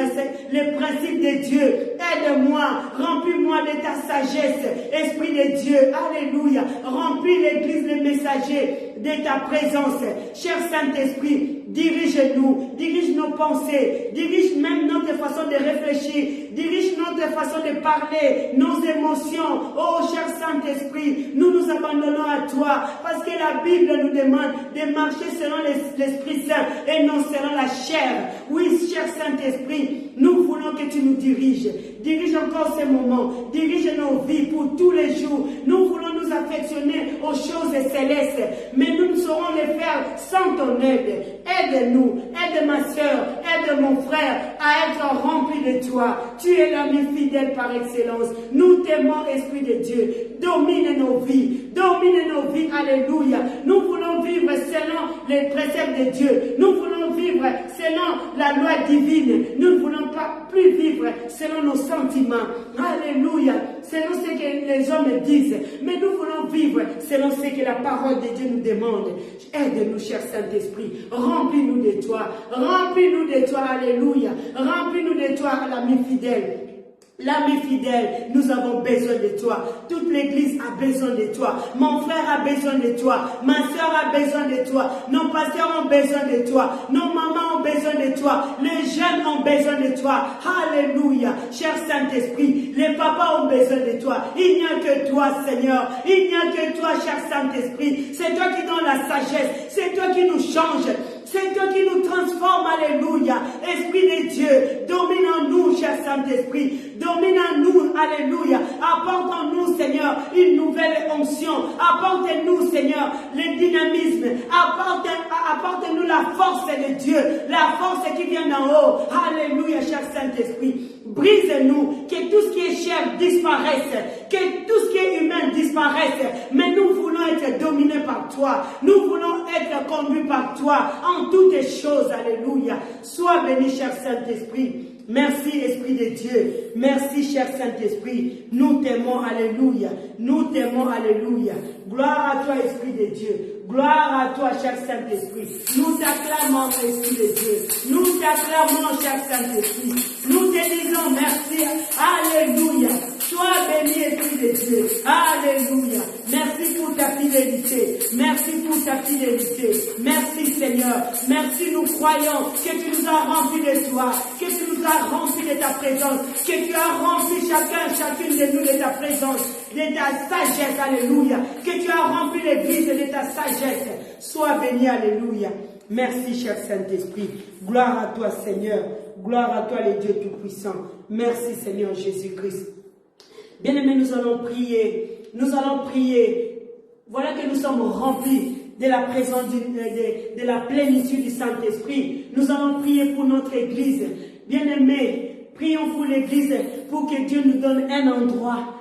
les principes de Dieu, aide-moi, remplis-moi de ta sagesse, Esprit de Dieu, alléluia, remplis l'église, les messagers de ta présence, cher Saint-Esprit, dirige-nous, dirige nos pensées, dirige même notre façon de réfléchir, dirige notre façon de parler, nos émotions, oh cher Saint-Esprit, nous nous abandonnons à toi, parce que la Bible nous demande de marcher selon l'Esprit Saint et non selon la chair. Oui, cher Saint-Esprit, nous voulons que tu nous diriges. Dirige encore ces moments, dirige nos vies pour tous les jours. Nous voulons nous affectionner aux choses célestes, mais nous ne saurons les faire sans ton aide. Aide-nous, aide ma soeur, aide mon frère à être rempli de toi. Tu es l'ami fidèle par excellence. Nous t'aimons, Esprit de Dieu. Domine nos vies, alléluia. Nous voulons vivre selon les préceptes de Dieu. Nous voulons vivre selon la loi divine. Nous ne voulons pas plus vivre selon nos sentiments. Alléluia. Selon ce que les hommes disent. Mais nous voulons vivre selon ce que la parole de Dieu nous demande. Aide-nous, cher Saint-Esprit. Remplis-nous de toi. Remplis-nous de toi. Alléluia. Remplis-nous de toi, l'ami fidèle. L'ami fidèle, nous avons besoin de toi. Toute l'église a besoin de toi. Mon frère a besoin de toi. Ma soeur a besoin de toi. Nos pasteurs ont besoin de toi. Nos mamans ont besoin de toi. Les jeunes ont besoin de toi. Alléluia. Cher Saint-Esprit, les papas ont besoin de toi. Il n'y a que toi, Seigneur. Il n'y a que toi, cher Saint-Esprit. C'est toi qui donnes la sagesse. C'est toi qui nous change. C'est toi qui nous transforme, alléluia. Esprit de Dieu, domine en nous, cher Saint-Esprit. Domine en nous, alléluia. Apporte en nous, Seigneur, une nouvelle onction. Apporte-nous, Seigneur, le dynamisme. Apporte-nous la force de Dieu. La force qui vient d'en haut. Alléluia, cher Saint-Esprit. Brise-nous, que tout ce qui est chair disparaisse, que tout ce qui est humain disparaisse, mais nous voulons être dominés par toi, nous voulons être conduits par toi en toutes choses, alléluia. Sois béni, cher Saint-Esprit. Merci, Esprit de Dieu. Merci, cher Saint-Esprit. Nous t'aimons, alléluia. Nous t'aimons, alléluia. Gloire à toi, Esprit de Dieu. Gloire à toi, cher Saint-Esprit. Nous t'acclamons, Esprit de Dieu. Nous t'acclamons, cher Saint-Esprit. Nous te disons merci. Alléluia. Sois béni, Esprit de Dieu. Alléluia. Merci pour ta fidélité. Merci pour ta fidélité. Merci, Seigneur. Merci, nous croyons que tu nous as remplis de toi, que tu nous as remplis de ta présence, que tu as rempli chacune de nous de ta présence, de ta sagesse. Alléluia. Que tu as rempli l'église de ta sagesse. Sois béni, alléluia. Merci, cher Saint-Esprit. Gloire à toi, Seigneur. Gloire à toi, le Dieu Tout-Puissant. Merci, Seigneur Jésus-Christ. Bien-aimés, nous allons prier. Nous allons prier. Voilà que nous sommes remplis de la présence, de la plénitude du Saint-Esprit. Nous allons prier pour notre Église. Bien-aimés, prions pour l'Église pour que Dieu nous donne un endroit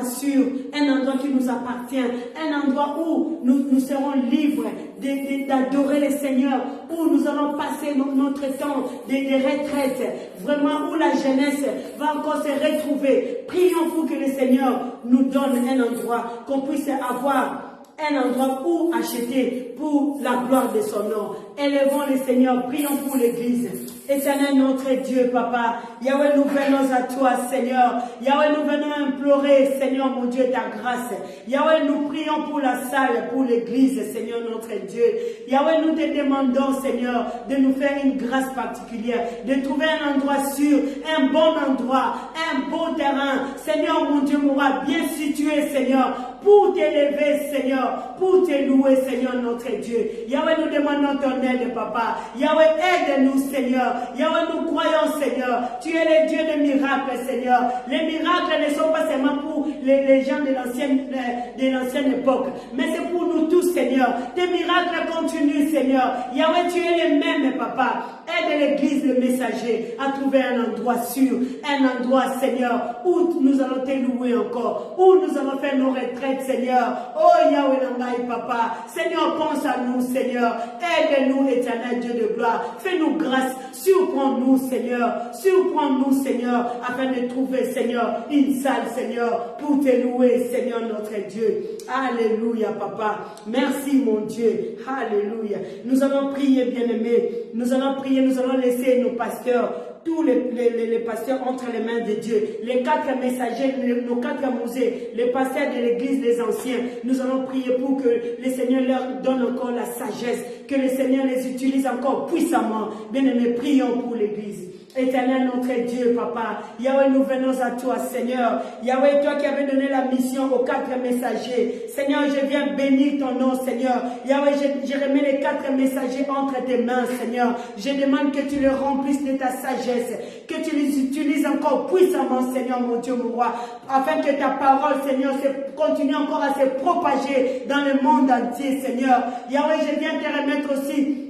sûr, un endroit qui nous appartient, un endroit où nous serons libres d'adorer le Seigneur, où nous allons passer notre temps de retraite, vraiment où la jeunesse va encore se retrouver. Prions pour que le Seigneur nous donne un endroit, qu'on puisse avoir un endroit où acheter pour la gloire de son nom. Élevons le Seigneur, prions pour l'Église. Éternel notre Dieu, Papa, Yahweh, nous venons à toi, Seigneur. Yahweh, nous venons implorer, Seigneur, mon Dieu, ta grâce. Yahweh, nous prions pour la salle, pour l'Église, Seigneur, notre Dieu. Yahweh, nous te demandons, Seigneur, de nous faire une grâce particulière, de trouver un endroit sûr, un bon endroit, un beau terrain. Seigneur, mon Dieu, mon roi, bien situé, Seigneur, pour t'élever, Seigneur, pour te louer, Seigneur, notre Dieu. Yahweh, nous demandons ton aide, Papa. Yahweh, aide-nous, Seigneur. Yahweh, nous croyons, Seigneur. Tu es le Dieu de miracles, Seigneur. Les miracles ne sont pas seulement pour les gens de l'ancienne époque, mais c'est pour nous tous, Seigneur. Tes miracles continuent, Seigneur. Yahweh, tu es le même, Papa. Aide l'Église, le messager, à trouver un endroit sûr, un endroit, Seigneur, où nous allons te louer encore, où nous allons faire nos retraites, Seigneur. Oh, Yahweh, Nangaï, Papa. Seigneur, pense à nous, Seigneur. Aide-nous, éternel Dieu de gloire. Fais-nous grâce. Surprends-nous, Seigneur. Surprends-nous, Seigneur, afin de trouver, Seigneur, une salle, Seigneur, pour te louer, Seigneur, notre Dieu. Alléluia, Papa. Merci, mon Dieu. Alléluia. Nous allons prier, bien-aimés. Nous allons prier, nous allons laisser nos pasteurs tous les pasteurs entre les mains de Dieu, les 4 messagers, nos 4 musées, les pasteurs de l'église, les anciens. Nous allons prier pour que le Seigneur leur donne encore la sagesse, que le Seigneur les utilise encore puissamment. Bien-aimés, prions pour l'église. Éternel notre Dieu, Papa, Yahweh, nous venons à toi, Seigneur. Yahweh, toi qui avais donné la mission aux 4 messagers. Seigneur, je viens bénir ton nom, Seigneur. Yahweh, je remets les 4 messagers entre tes mains, Seigneur. Je demande que tu les remplisses de ta sagesse, que tu les utilises encore puissamment, Seigneur, mon Dieu, mon roi, afin que ta parole, Seigneur, continue encore à se propager dans le monde entier, Seigneur. Yahweh, je viens te remettre aussi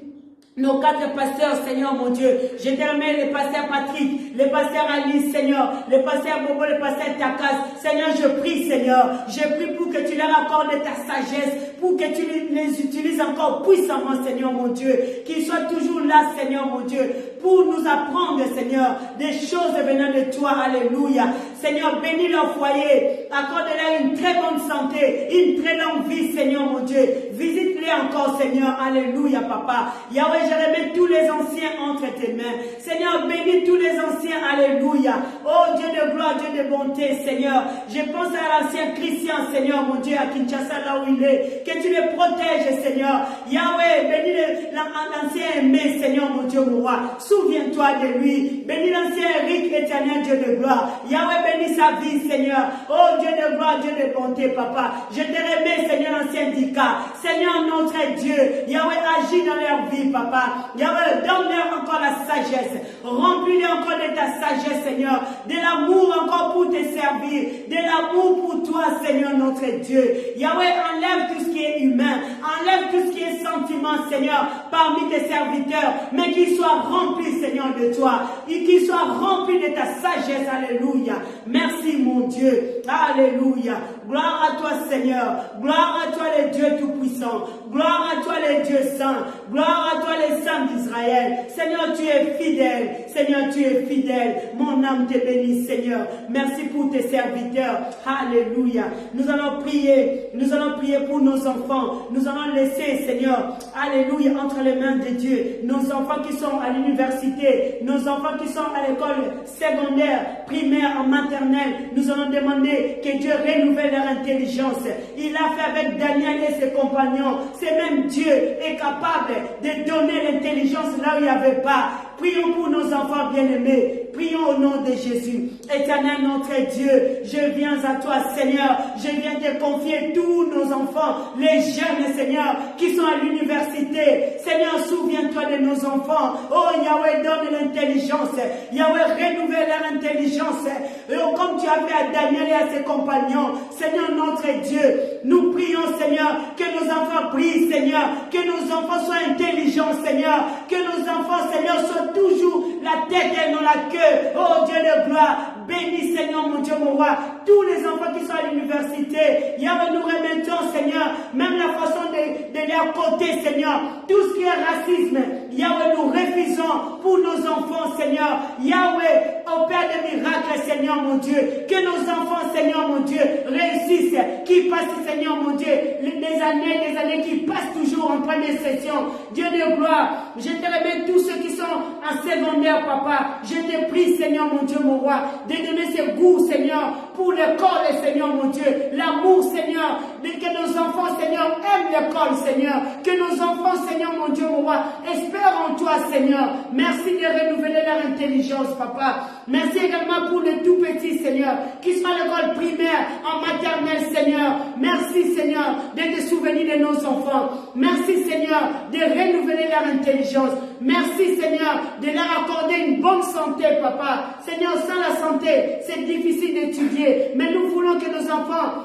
nos 4 pasteurs, Seigneur mon Dieu. Je te remets les pasteurs Patrick, les pasteurs Alice, Seigneur, les pasteurs Bobo, les pasteurs Takas. Seigneur, je prie, Seigneur. Je prie pour que tu leur accordes ta sagesse, pour que tu les utilises encore puissamment, Seigneur mon Dieu. Qu'ils soient toujours là, Seigneur mon Dieu, pour nous apprendre, Seigneur, des choses venant de toi. Alléluia. Seigneur, bénis leur foyer. Accorde-leur une très bonne santé, une très longue vie, Seigneur mon Dieu. Visite-les encore, Seigneur. Alléluia, Papa. Yahweh, je remets tous les anciens entre tes mains. Seigneur, bénis tous les anciens. Alléluia. Oh Dieu de gloire, Dieu de bonté, Seigneur. Je pense à l'ancien Christian, Seigneur, mon Dieu, à Kinshasa, là où il est. Que tu le protèges, Seigneur. Yahweh, bénis l'ancien aimé, Seigneur, mon Dieu, mon roi. Souviens-toi de lui. Bénis l'ancien Eric, éternel Dieu de gloire. Yahweh, bénis sa vie, Seigneur. Oh Dieu de gloire, Dieu de bonté, Papa. Je te remets, Seigneur, l'ancien Dika. Seigneur, notre Dieu. Yahweh, agis dans leur vie, Papa. Yahweh, donne-leur encore la sagesse. Remplis-les encore de ta sagesse, Seigneur. De l'amour encore pour te servir. De l'amour pour toi, Seigneur, notre Dieu. Yahweh, enlève tout ce qui est humain. Enlève tout ce qui est sentiment, Seigneur, parmi tes serviteurs. Mais qu'ils soient remplis, Seigneur, de toi. Et qu'ils soient remplis de ta sagesse. Alléluia. Merci, mon Dieu. Alléluia. Gloire à toi, Seigneur. Gloire à toi, le Dieu Tout-Puissant. Gloire à toi, le Dieu Saint. Gloire à toi, les saints d'Israël. Seigneur, tu es fidèle. Seigneur, tu es fidèle. Mon âme te bénit, Seigneur. Merci pour tes serviteurs. Alléluia. Nous allons prier. Nous allons prier pour nos enfants. Nous allons laisser, Seigneur, alléluia, entre les mains de Dieu. Nos enfants qui sont à l'université. Nos enfants qui sont à l'école secondaire, primaire, en maternelle. Nous allons demander que Dieu renouvelle leur intelligence. Il a fait avec Daniel et ses compagnons. C'est même Dieu est capable de donner l'intelligence là où il n'y avait pas. Prions pour nos enfants bien-aimés. Prions au nom de Jésus. Éternel notre Dieu, je viens à toi, Seigneur. Je viens te confier tous nos enfants, les jeunes, Seigneur, qui sont à l'université. Seigneur, souviens-toi de nos enfants. Oh Yahweh, donne l'intelligence. Yahweh, renouvelle leur intelligence. Oh, comme tu as fait à Daniel et à ses compagnons. Seigneur notre Dieu, nous prions, Seigneur, que nos enfants prient, Seigneur. Que nos enfants soient intelligents, Seigneur. Que nos enfants, Seigneur, soient toujours la tête et non la queue. Oh Dieu de gloire, bénis, Seigneur, mon Dieu, mon roi, tous les enfants qui sont à l'université. Yahweh, nous remettons, Seigneur, même la façon de leur côté, Seigneur, tout ce qui est racisme. Yahweh, nous refusons pour nos enfants, Seigneur. Yahweh, opère des miracles, Seigneur, mon Dieu. Que nos enfants, Seigneur, mon Dieu, réussissent, qu'ils passent, Seigneur, mon Dieu, des années qui passent toujours en première session. Dieu de gloire, je te remets tous ceux qui sont en secondaire, Papa. Je te prie, Seigneur, mon Dieu, mon roi, de donner ce goût, Seigneur, pour l'école, Seigneur, mon Dieu. L'amour, Seigneur, de que nos enfants, Seigneur, aiment l'école, Seigneur. Que nos enfants, Seigneur, mon Dieu, mon roi, espèrent en toi, Seigneur. Merci de renouveler leur intelligence, Papa. Merci également pour les tout petits, Seigneur, qui sont à l'école primaire, en maternelle, Seigneur. Merci, Seigneur, de te souvenir de nos enfants. Merci, Seigneur, de renouveler leur intelligence. Merci, Seigneur, de leur accorder une bonne santé, Papa. Seigneur, sans la santé, c'est difficile d'étudier. Mais nous voulons que nos enfants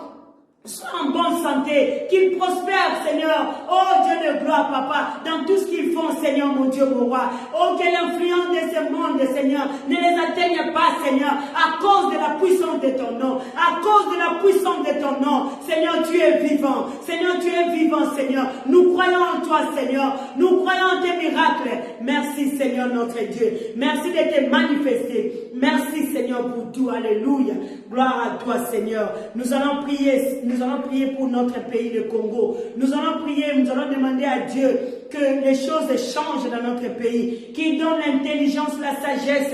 soient en bonne santé, qu'ils prospèrent, Seigneur. Oh Dieu de gloire, Papa, dans tout ce qu'ils font, Seigneur, mon Dieu, mon roi. Oh, que l'influence de ce monde, Seigneur, ne les atteigne pas, Seigneur, à cause de la puissance de ton nom. À cause de la puissance de ton nom. Seigneur, tu es vivant. Seigneur, tu es vivant, Seigneur. Nous croyons en toi, Seigneur. Nous croyons en tes miracles. Merci, Seigneur, notre Dieu. Merci de te manifester. Merci, Seigneur, pour tout. Alléluia. Gloire à toi, Seigneur. Nous allons prier. nous allons prier pour notre pays, le Congo. Nous allons prier, nous allons demander à Dieu que les choses changent dans notre pays, qu'il donne l'intelligence, la sagesse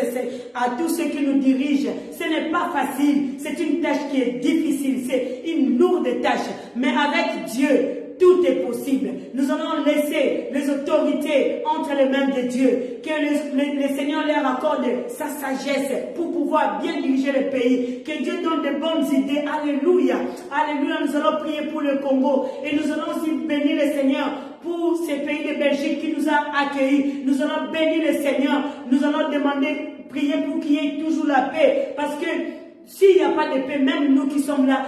à tous ceux qui nous dirigent. Ce n'est pas facile, c'est une tâche qui est difficile, c'est une lourde tâche, mais avec Dieu, tout est possible. Nous allons laisser les autorités entre les mains de Dieu, que le Seigneur leur accorde sa sagesse pour pouvoir bien diriger le pays, que Dieu donne de bonnes idées. Alléluia, alléluia. Nous allons prier pour le Congo et nous allons aussi bénir le Seigneur pour ces pays de Belgique qui nous a accueillis. Nous allons bénir le Seigneur, nous allons demander, prier pour qu'il y ait toujours la paix, parce que s'il n'y a pas de paix, même nous qui sommes là,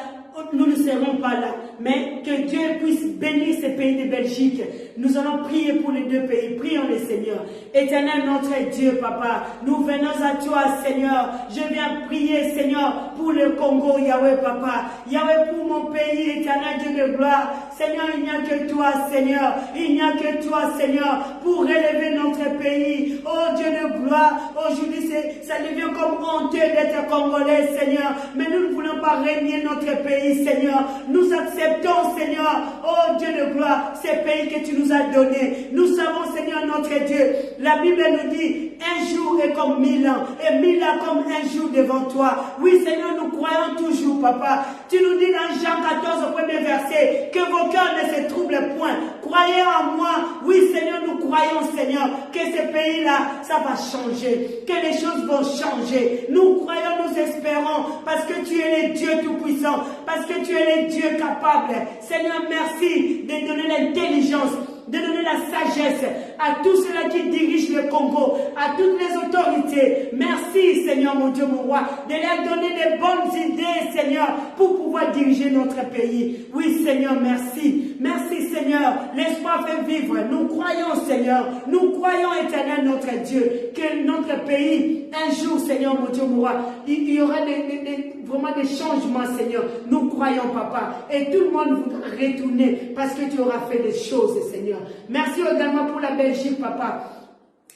nous ne serons pas là, mais que Dieu puisse bénir ces pays de Belgique. Nous allons prier pour les deux pays. Prions le Seigneur. Éternel notre Dieu, Papa, nous venons à toi, Seigneur. Je viens prier, Seigneur, pour le Congo, Yahweh, Papa. Yahweh, pour mon pays, éternel Dieu de gloire. Seigneur, il n'y a que toi, Seigneur. Il n'y a que toi, Seigneur, pour relever notre pays. Oh Dieu de gloire, aujourd'hui, ça devient comme honteux d'être Congolais, Seigneur. Mais nous ne voulons pas régner notre pays, Seigneur. Nous acceptons, Seigneur, oh Dieu de gloire, ces pays que tu nous as donnés. Nous savons, Seigneur, notre Dieu, la Bible nous dit, un jour est comme 1000 ans, et 1000 ans comme un jour devant toi. Oui, Seigneur, nous croyons toujours, Papa. Tu nous dis dans Jean 14, au premier verset, que vos cœurs ne se troublent point. Croyez en moi. Oui, Seigneur, nous croyons, Seigneur, que ce pays-là, ça va changer, que les choses vont changer. Nous croyons, nous espérons, parce que tu es le Dieu Tout-Puissant, parce que tu es le Dieu capable. Seigneur, merci de donner l'intelligence, de donner la sagesse à tous ceux-là qui dirigent le Congo, à toutes les autorités. Merci, Seigneur, mon Dieu, mon roi, de leur donner des bonnes idées, Seigneur, pour pouvoir diriger notre pays. Oui, Seigneur, merci. Merci, Seigneur. L'espoir fait vivre. Nous croyons, Seigneur. Nous croyons, éternel, notre Dieu, que notre pays, un jour, Seigneur, mon Dieu, mon roi, il y aura vraiment des changements, Seigneur. Nous croyons, Papa. Et tout le monde voudra retourner parce que tu auras fait des choses, Seigneur. Merci également pour la Belgique, Papa.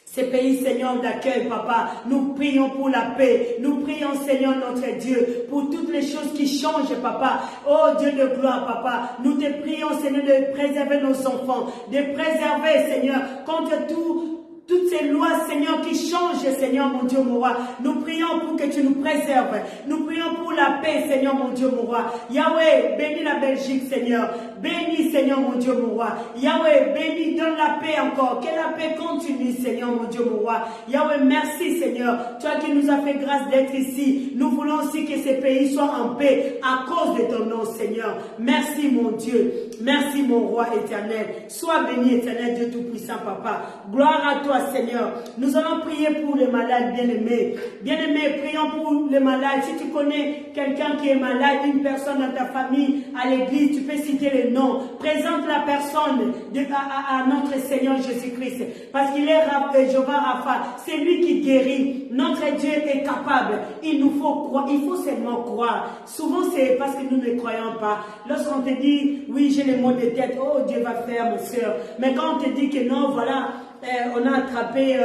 Ces pays, Seigneur, d'accueil, Papa, nous prions pour la paix. Nous prions, Seigneur, notre Dieu, pour toutes les choses qui changent, Papa. Oh, Dieu de gloire, Papa. Nous te prions, Seigneur, de préserver nos enfants, de préserver, Seigneur, contre toutes ces lois, Seigneur, qui changent, Seigneur, mon Dieu, mon roi. Nous prions pour que tu nous préserves. Nous prions pour la paix, Seigneur, mon Dieu, mon roi. Yahweh, bénis la Belgique, Seigneur. Bénis, Seigneur, mon Dieu, mon roi. Yahweh, bénis, donne la paix encore. Que la paix continue, Seigneur, mon Dieu, mon roi. Yahweh, merci, Seigneur. Toi qui nous as fait grâce d'être ici. Nous voulons aussi que ces pays soient en paix à cause de ton nom, Seigneur. Merci, mon Dieu. Merci, mon roi éternel. Sois béni, éternel Dieu Tout-Puissant, Papa. Gloire à toi, Seigneur. Nous allons prier pour les malades, bien-aimés. Bien-aimés, prions pour les malades. Si tu connais quelqu'un qui est malade, une personne dans ta famille, à l'église, tu peux citer les noms. Présente la personne à notre Seigneur Jésus-Christ. Parce qu'il est Jéhovah Rapha. C'est lui qui guérit. Notre Dieu est capable. Il nous faut croire. Il faut seulement croire. Souvent, c'est parce que nous ne croyons pas. Lorsqu'on te dit, oui, j'ai les mots de tête. Oh, Dieu va faire, mon soeur. Mais quand on te dit que non, voilà, on a attrapé,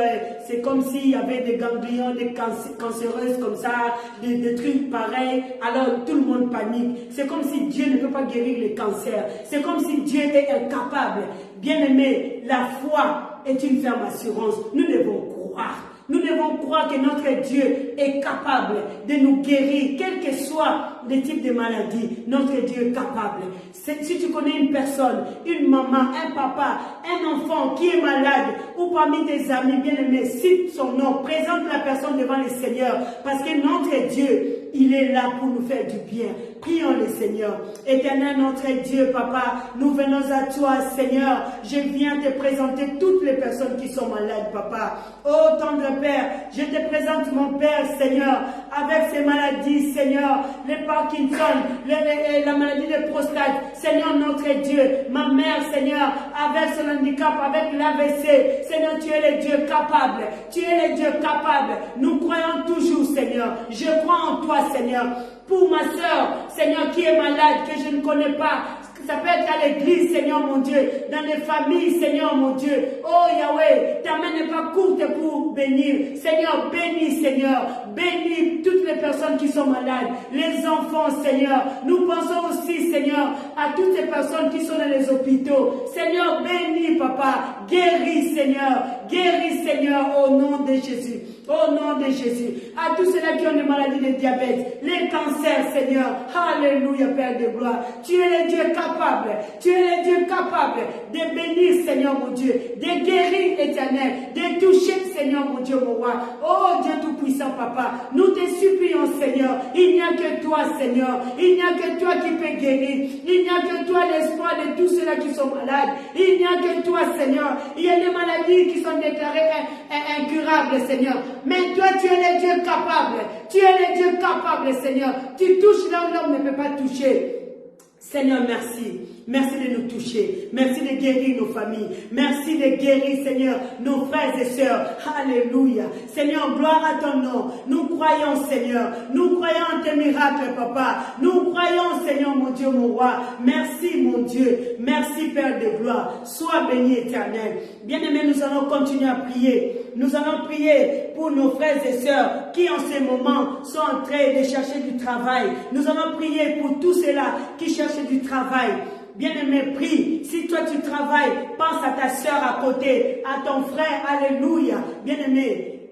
c'est comme s'il y avait des ganglions, des cancéreuses comme ça, des trucs pareils, alors tout le monde panique. C'est comme si Dieu ne peut pas guérir les cancers. C'est comme si Dieu était incapable. Bien-aimé, la foi est une ferme assurance. Nous devons croire. Nous devons croire que notre Dieu est capable de nous guérir, quel que soit le type de maladie. Notre Dieu est capable. Si tu connais une personne, une maman, un papa, un enfant qui est malade, ou parmi tes amis bien-aimés, cite son nom, présente la personne devant le Seigneur, parce que notre Dieu, il est là pour nous faire du bien. Prions le Seigneur. Éternel notre Dieu, Papa, nous venons à toi, Seigneur. Je viens te présenter toutes les personnes qui sont malades, Papa. Oh, tendre Père, je te présente mon Père, Seigneur, avec ses maladies, Seigneur, les Parkinson, la maladie de prostate, Seigneur notre Dieu, ma mère, Seigneur, avec son handicap, avec l'AVC, Seigneur, tu es le Dieu capable, tu es le Dieu capable, nous croyons toujours, Seigneur, je crois en toi, Seigneur, pour ma soeur, Seigneur, qui est malade, que je ne connais pas, Ça peut être à l'église, Seigneur mon Dieu, dans les familles, Seigneur mon Dieu. Oh Yahweh, ta main n'est pas courte pour bénir. Seigneur, bénis, Seigneur. Bénis toutes les personnes qui sont malades, les enfants, Seigneur. Nous pensons aussi, Seigneur, à toutes ces personnes qui sont dans les hôpitaux. Seigneur, bénis, Papa. Guéris, Seigneur. Guéris, Seigneur, au nom de Jésus. Au nom de Jésus. À tous ceux-là qui ont des maladies de diabète, les cancers, Seigneur. Alléluia, Père de gloire. Tu es le Dieu capable. Tu es le Dieu capable de bénir, Seigneur mon Dieu, de guérir, Éternel, de toucher, Seigneur mon Dieu, mon roi. Oh Dieu Tout-Puissant, Papa, nous te supplions, Seigneur. Il n'y a que toi, Seigneur. Il n'y a que toi qui peux guérir. Il n'y a que toi l'espoir de tous ceux-là qui sont malades. Il n'y a que toi, Seigneur. Il y a des maladies qui sont déclarées incurables, Seigneur. Mais toi, tu es le Dieu capable. Tu es le Dieu capable, Seigneur. Tu touches là où l'homme ne peut pas toucher. Seigneur, merci. Merci de nous toucher. Merci de guérir nos familles. Merci de guérir, Seigneur, nos frères et sœurs. Alléluia. Seigneur, gloire à ton nom. Nous croyons, Seigneur. Nous croyons en tes miracles, Papa. Nous croyons, Seigneur, mon Dieu, mon roi. Merci, mon Dieu. Merci, Père de gloire. Sois béni, Éternel. Bien-aimés, nous allons continuer à prier. Nous allons prier pour nos frères et sœurs qui, en ce moment, sont en train de chercher du travail. Nous allons prier pour tous ceux-là qui cherchent du travail. Bien-aimé, prie. Si toi tu travailles, pense à ta sœur à côté, à ton frère. Alléluia. Bien-aimé,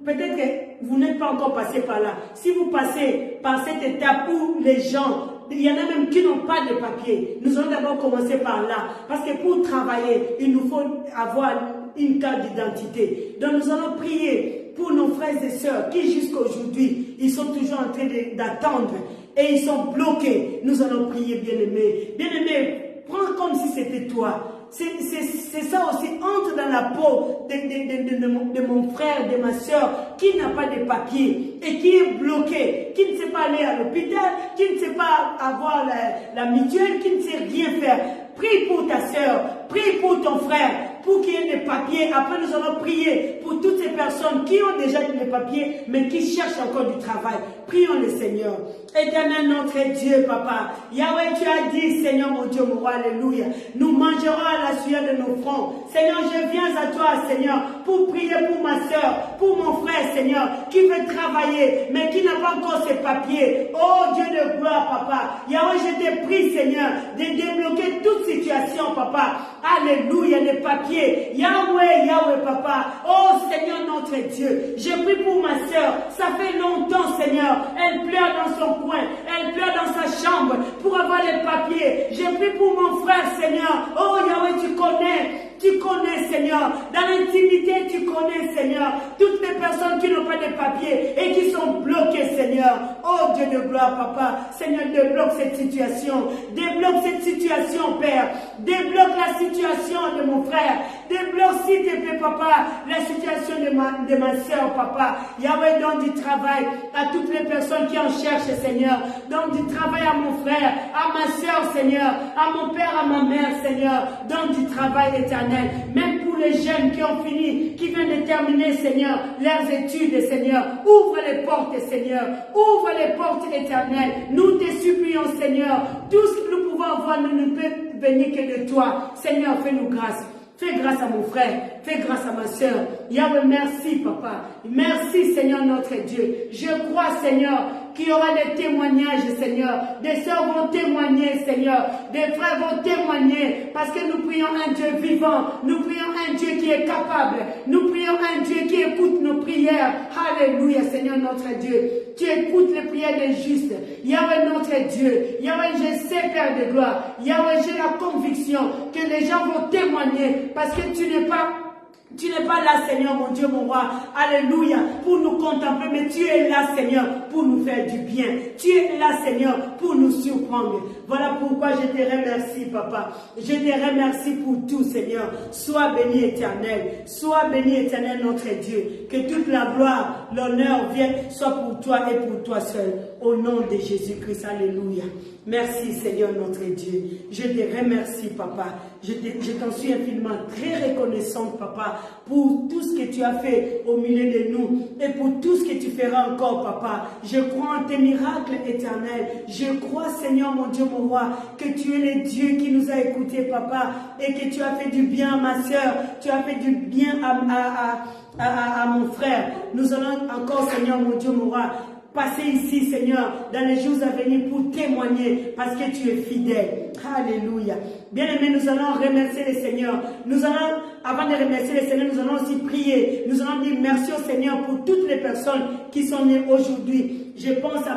peut-être que vous n'êtes pas encore passé par là. Si vous passez par cette étape où les gens, il y en a même qui n'ont pas de papier. Nous allons d'abord commencer par là. Parce que pour travailler, il nous faut avoir une carte d'identité. Donc nous allons prier pour nos frères et sœurs qui jusqu'à aujourd'hui, ils sont toujours en train d'attendre et ils sont bloqués. Nous allons prier, bien-aimés. Bien-aimés, prends comme si c'était toi. C'est ça aussi, entre dans la peau de mon frère, de ma soeur, qui n'a pas de papier et qui est bloqué, qui ne sait pas aller à l'hôpital, qui ne sait pas avoir la mutuelle, qui ne sait rien faire. Prie pour ta soeur, prie pour ton frère, pour qu'il y ait des papiers. Après, nous allons prier pour toutes ces personnes qui ont déjà des papiers, mais qui cherchent encore du travail. Prions le Seigneur. Éternel notre Dieu, Papa. Yahweh, tu as dit, Seigneur mon Dieu, mon roi, alléluia. Nous mangerons à la sueur de nos fronts. Seigneur, je viens à toi, Seigneur, pour prier pour ma soeur, pour mon frère, Seigneur, qui veut travailler, mais qui n'a pas encore ses papiers. Oh Dieu de gloire, Papa. Yahweh, je te prie, Seigneur, de débloquer toute situation, Papa. Alléluia, les papiers. Yahweh, Yahweh, Papa. Oh Seigneur notre Dieu, je prie pour ma soeur. Ça fait longtemps, Seigneur. Elle pleure dans son coin. Elle pleure dans sa chambre pour avoir les papiers. Je prie pour mon frère, Seigneur. Oh Yahweh, tu connais. Tu connais, Seigneur. Dans l'intimité, tu connais, Seigneur. Toutes les personnes qui n'ont pas de papiers et qui sont bloquées, Seigneur. Oh Dieu de gloire, Papa. Seigneur, débloque cette situation. Débloque cette situation, Père. Débloque la situation de mon frère. Débloque, s'il te plaît, Papa, la situation de ma soeur, Papa. Yahweh, donne du travail à toutes les personnes qui en cherchent, Seigneur. Donne du travail à mon frère, à ma soeur, Seigneur. À mon père, à ma mère, Seigneur. Donne du travail éternel. Même pour les jeunes qui ont fini, qui viennent de terminer, Seigneur, leurs études, Seigneur. Ouvre les portes, Seigneur. Ouvre les portes éternelles. Nous te supplions, Seigneur. Tout ce que nous pouvons avoir ne nous peut venir que de toi. Seigneur, fais-nous grâce. Fais grâce à mon frère, fais grâce à ma soeur. Yahweh, merci, Papa. Merci, Seigneur, notre Dieu. Je crois, Seigneur, qu'il y aura des témoignages, Seigneur. Des sœurs vont témoigner, Seigneur. Des frères vont témoigner. Parce que nous prions un Dieu vivant. Nous prions un Dieu qui est capable. Nous prions un Dieu qui écoute nos prières. Alléluia, Seigneur, notre Dieu. Tu écoutes les prières des justes. Yahweh, notre Dieu. Yahweh, je sais, Père de gloire. Yahweh, j'ai la conviction que les gens vont témoigner. Parce que tu n'es pas là, Seigneur, mon Dieu, mon roi. Alléluia. Pour nous contempler, mais tu es là, Seigneur, pour nous faire du bien. Tu es là, Seigneur, pour nous surprendre. Voilà pourquoi je te remercie, Papa. Je te remercie pour tout, Seigneur. Sois béni, éternel. Sois béni, éternel, notre Dieu. Que toute la gloire, l'honneur vienne, soit pour toi et pour toi seul. Au nom de Jésus-Christ. Alléluia. Merci, Seigneur, notre Dieu. Je te remercie, Papa. Je t'en suis infiniment très reconnaissante, papa, pour tout ce que tu as fait au milieu de nous et pour tout ce que tu feras encore, papa. Je crois en tes miracles éternels. Je crois, Seigneur, mon Dieu, mon roi, que tu es le Dieu qui nous a écoutés, papa, et que tu as fait du bien à ma soeur, tu as fait du bien à mon frère. Nous allons encore, Seigneur, mon Dieu, mon roi, passer ici, Seigneur, dans les jours à venir pour témoigner parce que tu es fidèle. Alléluia. Bien-aimés, nous allons remercier le Seigneur. Nous allons, avant de remercier le Seigneur, nous allons aussi prier. Nous allons dire merci au Seigneur pour toutes les personnes qui sont nées aujourd'hui. Je pense à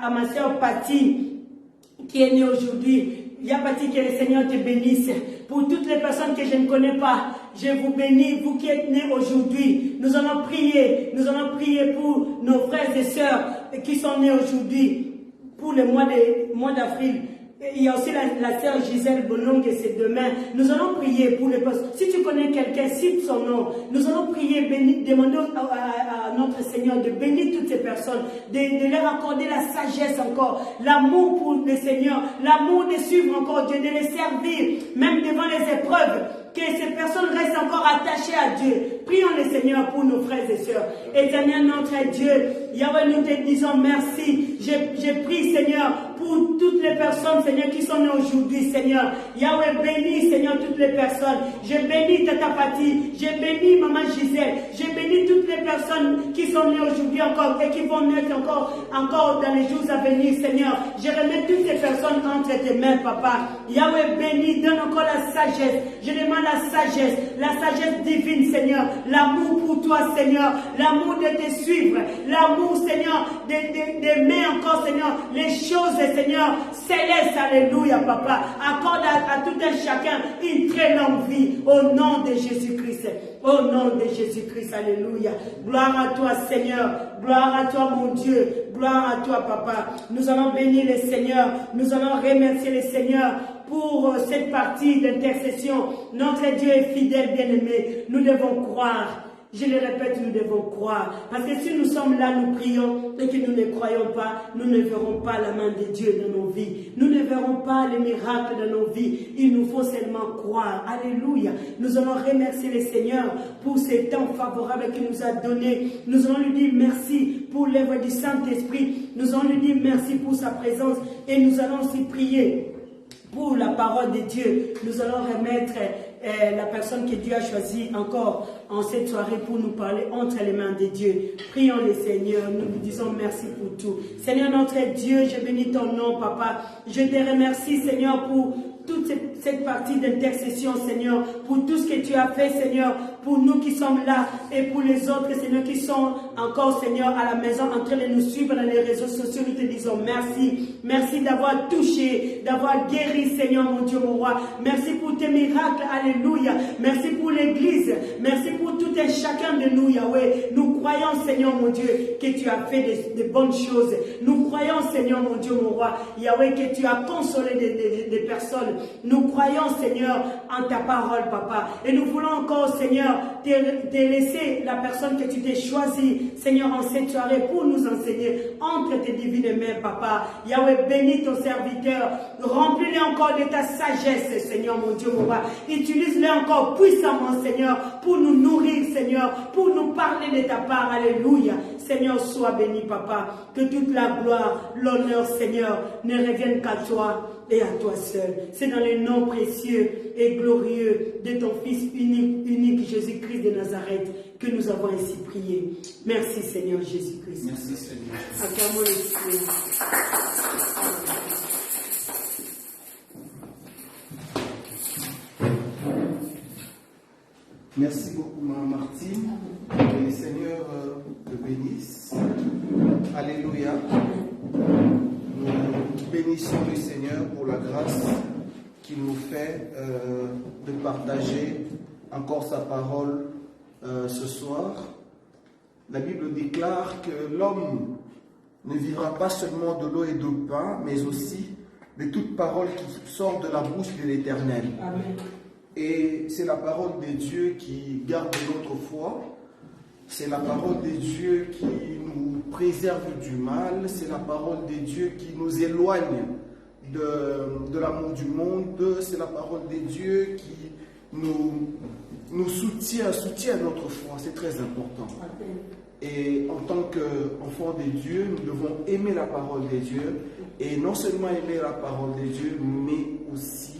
ma soeur Patty, qui est née aujourd'hui. Il y a Patty, que le Seigneur te bénisse. Pour toutes les personnes que je ne connais pas, je vous bénis, vous qui êtes nés aujourd'hui. Nous allons prier pour nos frères et sœurs qui sont nés aujourd'hui, pour le mois d'avril. Il y a aussi la sœur Gisèle Bonong et c'est demain. Nous allons prier pour les personnes. Si tu connais quelqu'un, cite son nom. Nous allons prier, demander à notre Seigneur de bénir toutes ces personnes, de leur accorder la sagesse encore, l'amour pour le Seigneur, l'amour de suivre encore Dieu, de les servir, même devant les épreuves. Que ces personnes restent encore attachées à Dieu. Prions le Seigneur pour nos frères et sœurs. Éternel notre Dieu, Yahweh, nous te disons merci. Je prie, Seigneur, pour toutes les personnes, Seigneur, qui sont nées aujourd'hui, Seigneur. Yahweh, bénis, Seigneur, toutes les personnes. Je bénis Tata Patty. Je bénis Maman Gisèle. Je bénis toutes les personnes qui sont nées aujourd'hui encore et qui vont naître encore dans les jours à venir, Seigneur. Je remets toutes ces personnes entre tes mains, Papa. Yahweh, bénis, donne encore la sagesse. Je demande la sagesse divine, Seigneur, l'amour pour toi, Seigneur, l'amour de te suivre, l'amour, Seigneur, d'aimer encore, Seigneur, les choses, Seigneur, célestes, alléluia, Papa. Accorde à tout un chacun une très longue vie, au nom de Jésus-Christ, au nom de Jésus-Christ, alléluia. Gloire à toi, Seigneur, gloire à toi, mon Dieu, gloire à toi, Papa. Nous allons bénir le Seigneur, nous allons remercier le Seigneur pour cette partie d'intercession. Notre Dieu est fidèle, bien-aimé. Nous devons croire. Je le répète, nous devons croire. Parce que si nous sommes là, nous prions et que nous ne croyons pas, nous ne verrons pas la main de Dieu dans nos vies. Nous ne verrons pas les miracles dans nos vies. Il nous faut seulement croire. Alléluia. Nous allons remercier le Seigneur pour ce temps favorable qu'il nous a donné. Nous allons lui dire merci pour l'œuvre du Saint-Esprit. Nous allons lui dire merci pour sa présence. Et nous allons aussi prier pour la parole de Dieu. Nous allons remettre la personne que Dieu a choisie encore en cette soirée pour nous parler entre les mains de Dieu. Prions le Seigneur, nous lui disons merci pour tout. Seigneur notre Dieu, je bénis ton nom, Papa. Je te remercie, Seigneur, pour toute cette partie d'intercession, Seigneur, pour tout ce que tu as fait, Seigneur, pour nous qui sommes là et pour les autres, Seigneur, qui sont encore, Seigneur, à la maison en train de nous suivre dans les réseaux sociaux. Nous te disons merci. Merci d'avoir touché, d'avoir guéri, Seigneur, mon Dieu, mon roi. Merci pour tes miracles, alléluia. Merci pour l'église. Merci pour tout et chacun de nous, Yahweh. Nous croyons, Seigneur, mon Dieu, que tu as fait de bonnes choses. Nous croyons, Seigneur, mon Dieu, mon roi, Yahweh, que tu as consolé des personnes. Nous croyons, Seigneur, en ta parole, Papa. Et nous voulons encore, Seigneur, te laisser la personne que tu t'es choisie, Seigneur, en cette soirée pour nous enseigner entre tes divines mains, Papa. Yahweh, bénis ton serviteur. Remplis-le encore de ta sagesse, Seigneur, mon Dieu, mon roi. Utilise-le encore puissamment, Seigneur, pour nous nourrir, Seigneur, pour nous parler de ta part. Alléluia. Seigneur, sois béni, Papa. Que toute la gloire, l'honneur, Seigneur, ne revienne qu'à toi et à toi seul. C'est dans le nom précieux et glorieux de ton Fils unique Jésus-Christ de Nazareth que nous avons ainsi prié. Merci, Seigneur Jésus-Christ. Merci, Seigneur. Acclamons le Seigneur. Merci beaucoup, Maman Martine. Que le Seigneur te bénisse. Alléluia. Nous bénissons le Seigneur pour la grâce qu'il nous fait de partager encore sa parole ce soir. La Bible déclare que l'homme ne vivra pas seulement de l'eau et de pain, mais aussi de toute parole qui sort de la bouche de l'Éternel. Amen. Et c'est la parole de Dieu qui garde notre foi. C'est la parole de Dieu qui nous préserve du mal. C'est la parole de Dieu qui nous éloigne de l'amour du monde, c'est la parole de Dieu qui nous soutient notre foi, c'est très important. Et en tant qu'enfants de Dieu, nous devons aimer la parole de Dieu, et non seulement aimer la parole de Dieu, mais aussi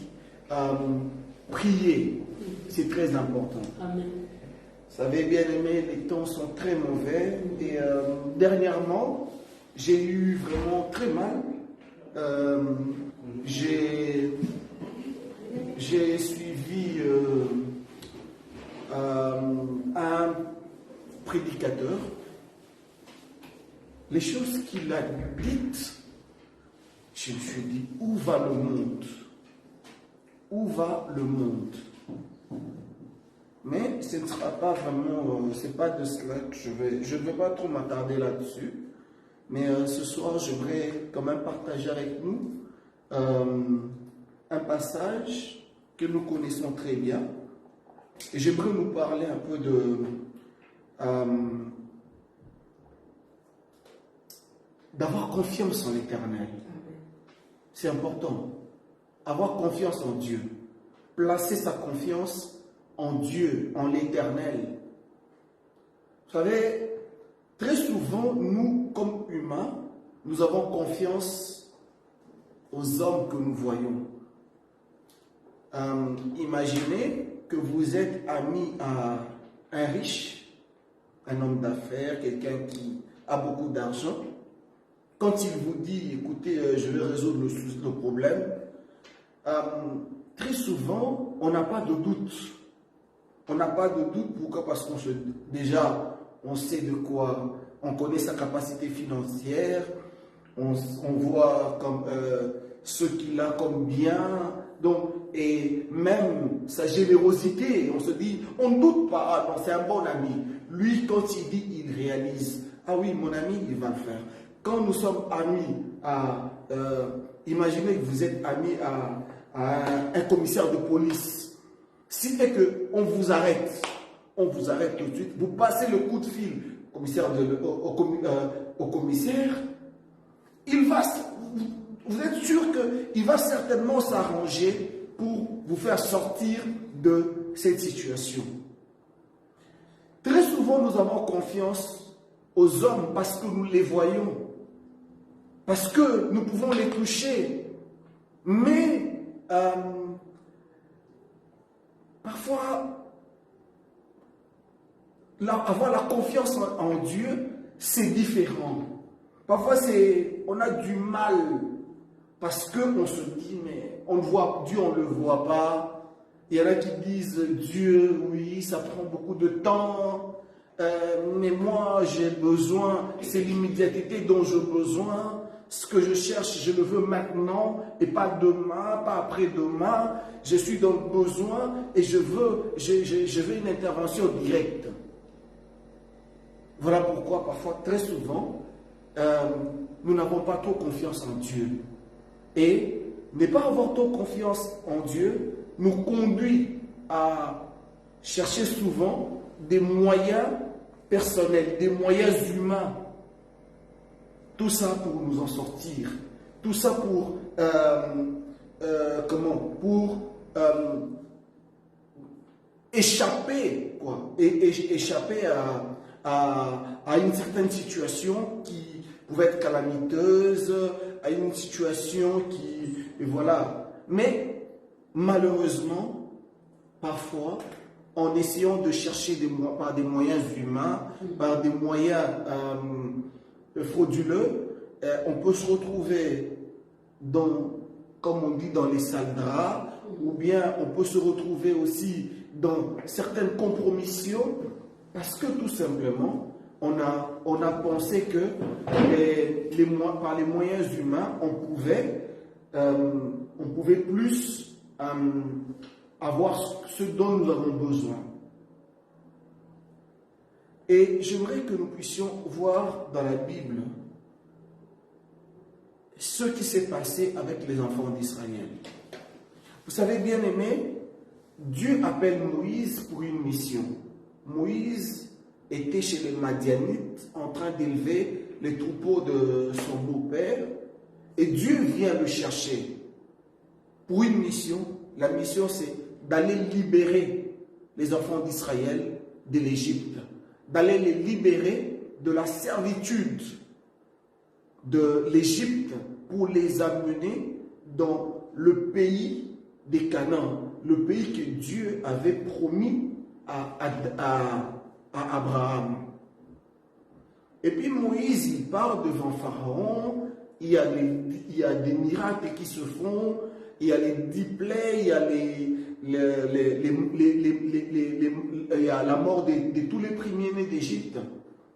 prier. C'est très important. Amen. Vous savez, bien aimé, les temps sont très mauvais, et dernièrement, j'ai eu vraiment très mal. J'ai suivi un prédicateur. Les choses qu'il a dites, je me suis dit, où va le monde? Où va le monde? Mais ce ne sera pas vraiment, c'est pas de cela que je ne vais pas trop m'attarder là-dessus. Mais ce soir, j'aimerais quand même partager avec nous un passage que nous connaissons très bien. Et j'aimerais nous parler un peu d'avoir confiance en l'Éternel. C'est important. Avoir confiance en Dieu. Placer sa confiance en Dieu, en l'Éternel. Vous savez, très souvent, nous, comme humains, nous avons confiance aux hommes que nous voyons. Imaginez que vous êtes ami à un riche, un homme d'affaires, quelqu'un qui a beaucoup d'argent. Quand il vous dit, écoutez, je vais résoudre le problème, très souvent, on n'a pas de doute. On n'a pas de doute, pourquoi? Parce qu'on déjà, on sait de quoi, on connaît sa capacité financière, on voit comme ce qu'il a comme bien, donc, et même sa générosité, on se dit, on ne doute pas, ah non, c'est un bon ami. Lui, quand il dit, il réalise, ah oui, mon ami, il va le faire. Quand nous sommes amis imaginez que vous êtes amis à un commissaire de police. Si est qu'on vous arrête tout de suite, vous passez le coup de fil au commissaire, vous êtes sûr qu'il va certainement s'arranger pour vous faire sortir de cette situation. Très souvent, nous avons confiance aux hommes parce que nous les voyons, parce que nous pouvons les toucher, mais parfois, avoir la confiance en Dieu, c'est différent. Parfois, on a du mal parce qu'on se dit, mais Dieu, on ne le voit pas. Il y en a qui disent, Dieu, oui, ça prend beaucoup de temps, mais moi, j'ai besoin, c'est l'immédiateté dont j'ai besoin. Ce que je cherche, je le veux maintenant et pas demain, pas après-demain. Je suis dans le besoin et je veux une intervention directe. Voilà pourquoi parfois, très souvent, nous n'avons pas trop confiance en Dieu. Et ne pas avoir trop confiance en Dieu nous conduit à chercher souvent des moyens personnels, des moyens humains. Tout ça pour nous en sortir. Tout ça pour échapper, échapper à une certaine situation qui pouvait être calamiteuse, à une situation et voilà. Mais malheureusement, parfois, en essayant de chercher par des moyens humains, par des moyens frauduleux, on peut se retrouver comme on dit, dans les sales draps, ou bien on peut se retrouver aussi dans certaines compromissions, parce que tout simplement, on a pensé que par les moyens humains, on pouvait plus avoir ce dont nous avons besoin. Et j'aimerais que nous puissions voir dans la Bible ce qui s'est passé avec les enfants d'Israël. Vous savez, bien aimé, Dieu appelle Moïse pour une mission. Moïse était chez les Madianites en train d'élever les troupeaux de son beau-père et Dieu vient le chercher. pour une mission. La mission, c'est d'aller libérer les enfants d'Israël de l'Égypte, d'aller les libérer de la servitude de l'Égypte pour les amener dans le pays des Canaan, le pays que Dieu avait promis à Abraham. Et puis Moïse, il part devant Pharaon, il y a des miracles qui se font, il y a les 10 plaies, il y a il y a la mort de tous les premiers-nés d'Égypte.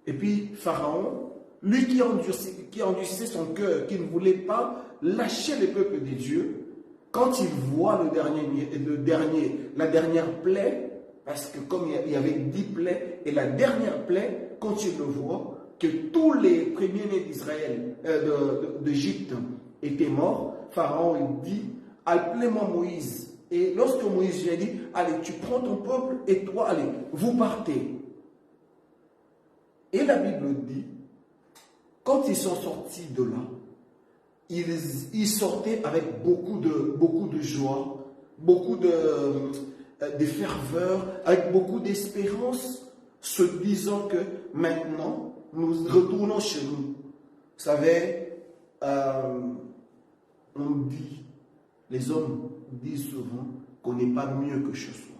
Et puis Pharaon, lui qui endurcissait son cœur, qui ne voulait pas lâcher le peuple de Dieu, quand il voit la dernière plaie, parce que comme il y avait 10 plaies, et la dernière plaie, quand il le voit, que tous les premiers-nés d'Israël, d'Égypte étaient morts, Pharaon il dit, appelez-moi Moïse. Et lorsque Moïse lui a dit, allez, tu prends ton peuple et toi, allez, vous partez. Et la Bible dit, quand ils sont sortis de là, ils sortaient avec beaucoup de joie, beaucoup de ferveur, avec beaucoup d'espérance, se disant que maintenant, nous retournons chez nous. Vous savez, on dit, les hommes disent souvent qu'on n'est pas mieux que chez soi.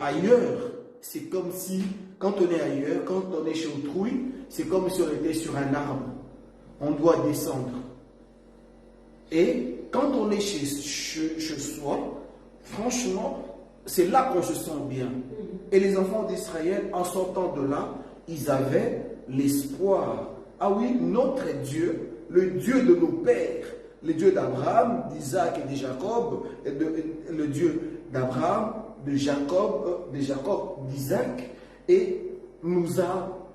Ailleurs, c'est comme si, quand on est ailleurs, quand on est chez autrui, c'est comme si on était sur un arbre. On doit descendre. Et quand on est chez soi, franchement, c'est là qu'on se sent bien. Et les enfants d'Israël, en sortant de là, ils avaient l'espoir. Ah oui, notre Dieu, le Dieu de nos pères, le Dieu d'Abraham, d'Isaac et de Jacob, le Dieu d'Abraham, de Jacob, d'Isaac, et nous a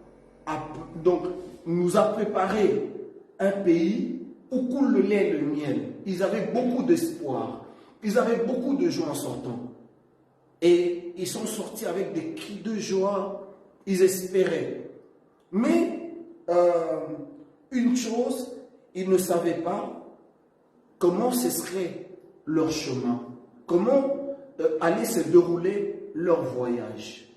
préparé un pays où coule le lait et le miel. Ils avaient beaucoup d'espoir. Ils avaient beaucoup de joie en sortant. Et ils sont sortis avec des cris de joie. Ils espéraient. Mais une chose, ils ne savaient pas comment ce serait leur chemin. Comment allait se dérouler leur voyage.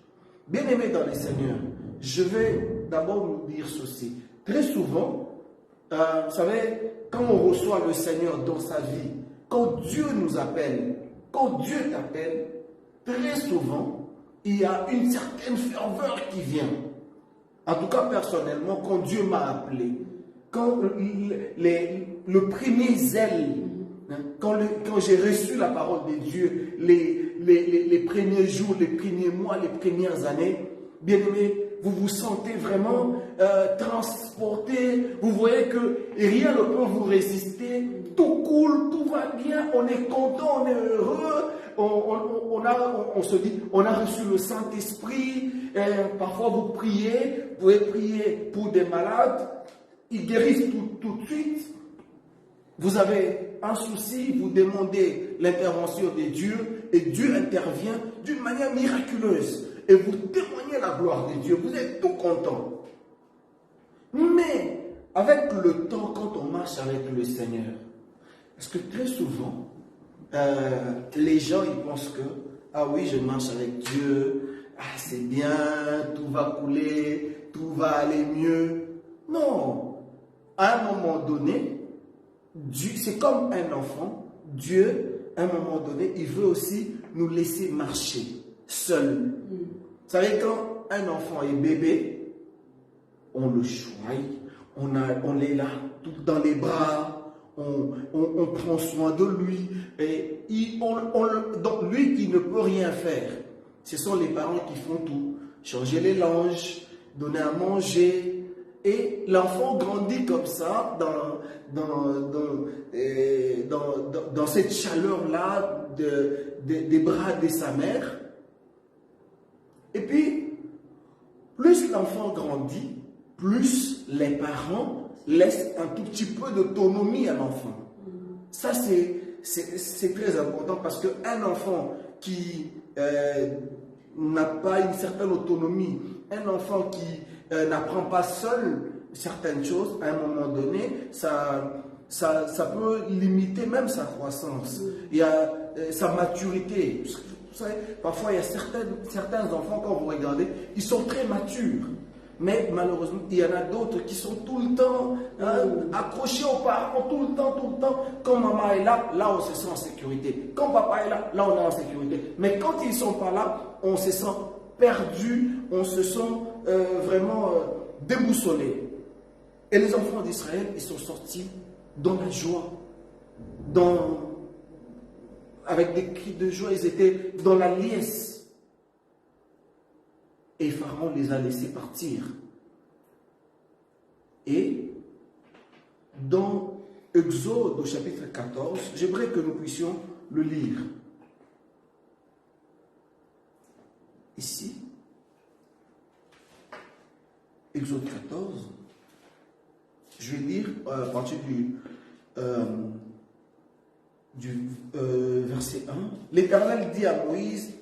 Bien-aimés dans le Seigneur, je vais d'abord nous dire ceci. Très souvent, vous savez, quand on reçoit le Seigneur dans sa vie, quand Dieu nous appelle, quand Dieu t'appelle, très souvent, il y a une certaine ferveur qui vient. En tout cas, personnellement, quand Dieu m'a appelé, quand le premier zèle, quand j'ai reçu la parole de Dieu, les premiers jours, les premiers mois, les premières années, bien aimé, vous vous sentez vraiment transporté, vous voyez que rien ne peut vous résister, tout coule, tout va bien, on est content, on est heureux, on se dit, on a reçu le Saint-Esprit, parfois vous priez, vous pouvez prier pour des malades, ils guérissent tout de suite. Vous avez un souci, vous demandez l'intervention de Dieu et Dieu intervient d'une manière miraculeuse. Et vous témoignez la gloire de Dieu, vous êtes tout content. Mais avec le temps, quand on marche avec le Seigneur, parce que très souvent, les gens ils pensent que, ah oui, je marche avec Dieu, ah c'est bien, tout va couler, tout va aller mieux. Non, à un moment donné, Dieu, c'est comme un enfant, Dieu, à un moment donné, il veut aussi nous laisser marcher seul. Vous savez, quand un enfant est bébé, on le choisit, on est là, tout dans les bras, on prend soin de lui, et donc lui, il ne peut rien faire. Ce sont les parents qui font tout. Changer les langes, donner à manger, et l'enfant grandit comme ça, dans cette chaleur-là des bras de sa mère. Et puis, plus l'enfant grandit, plus les parents laissent un tout petit peu d'autonomie à l'enfant. Ça, c'est très important parce qu'un enfant qui n'a pas une certaine autonomie, un enfant qui n'apprend pas seul certaines choses, à un moment donné, ça ça peut limiter même sa croissance, il y a sa maturité. Vous savez, parfois il y a certains enfants, quand vous regardez, ils sont très matures. Mais malheureusement, il y en a d'autres qui sont tout le temps accrochés aux parents, tout le temps. Quand maman est là, là on se sent en sécurité. Quand papa est là, là on est en sécurité. Mais quand ils ne sont pas là, on se sent perdu, on se sent vraiment déboussolé. Et les enfants d'Israël, ils sont sortis dans la joie, avec des cris de joie, ils étaient dans la liesse. Et Pharaon les a laissés partir. Et dans Exode au chapitre 14, j'aimerais que nous puissions le lire. Ici, Exode 14, je vais lire à partir du verset 1. L'Éternel dit à Moïse,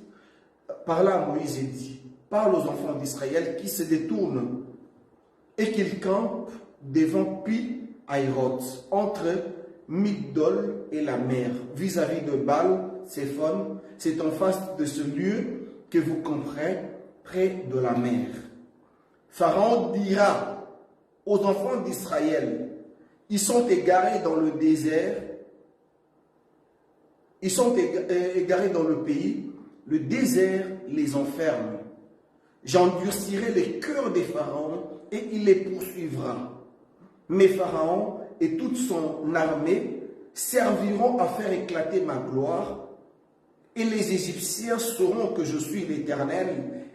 parla à Moïse et dit, parle aux enfants d'Israël qui se détournent et qu'ils campent devant Pi-Hahiroth, entre Migdol et la mer, vis-à-vis de Baal-Séphon, c'est en face de ce lieu que vous camperez près de la mer. Pharaon dira aux enfants d'Israël, ils sont égarés dans le désert, ils sont égarés dans le pays, le désert les enferme. J'endurcirai les cœurs des pharaons et il les poursuivra. Mais Pharaon et toute son armée serviront à faire éclater ma gloire et les Égyptiens sauront que je suis l'Éternel.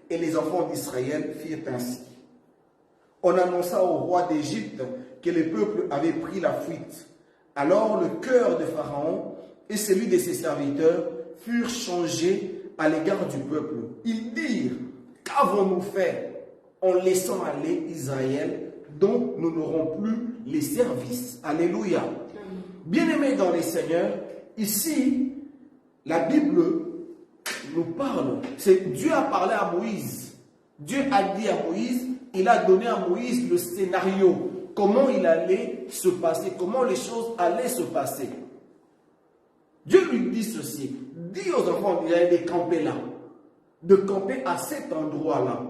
Et les enfants d'Israël firent ainsi. On annonça au roi d'Égypte que le peuple avait pris la fuite. Alors le cœur de Pharaon et celui de ses serviteurs furent changés à l'égard du peuple. Ils dirent, qu'avons-nous fait en laissant aller Israël, dont nous n'aurons plus les services? Alléluia. Bien-aimés dans les Seigneurs, ici, la Bible nous parle. C'est Dieu a parlé à Moïse. Dieu a dit à Moïse, il a donné à Moïse le scénario, comment il allait se passer, comment les choses allaient se passer. Dieu lui dit ceci, dis aux enfants d'Israël de camper là, de camper à cet endroit-là.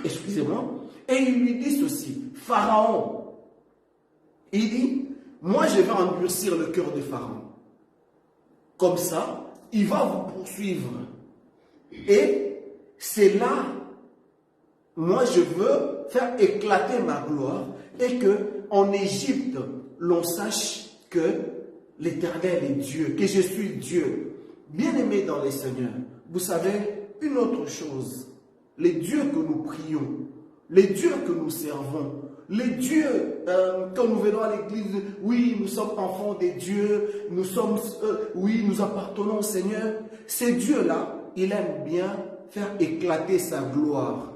Excusez-moi. Et il lui dit ceci, Pharaon, il dit, moi je vais endurcir le cœur de Pharaon. Comme ça, il va vous poursuivre. Et c'est là, moi je veux faire éclater ma gloire et que en Égypte, l'on sache que l'Éternel est Dieu, que je suis Dieu. Bien-aimés dans les Seigneurs, vous savez, une autre chose, les dieux que nous prions, les dieux que nous servons, les dieux, quand nous venons à l'église, oui, nous sommes enfants des dieux, oui, nous appartenons au Seigneur. Ces dieux-là, il aime bien faire éclater sa gloire,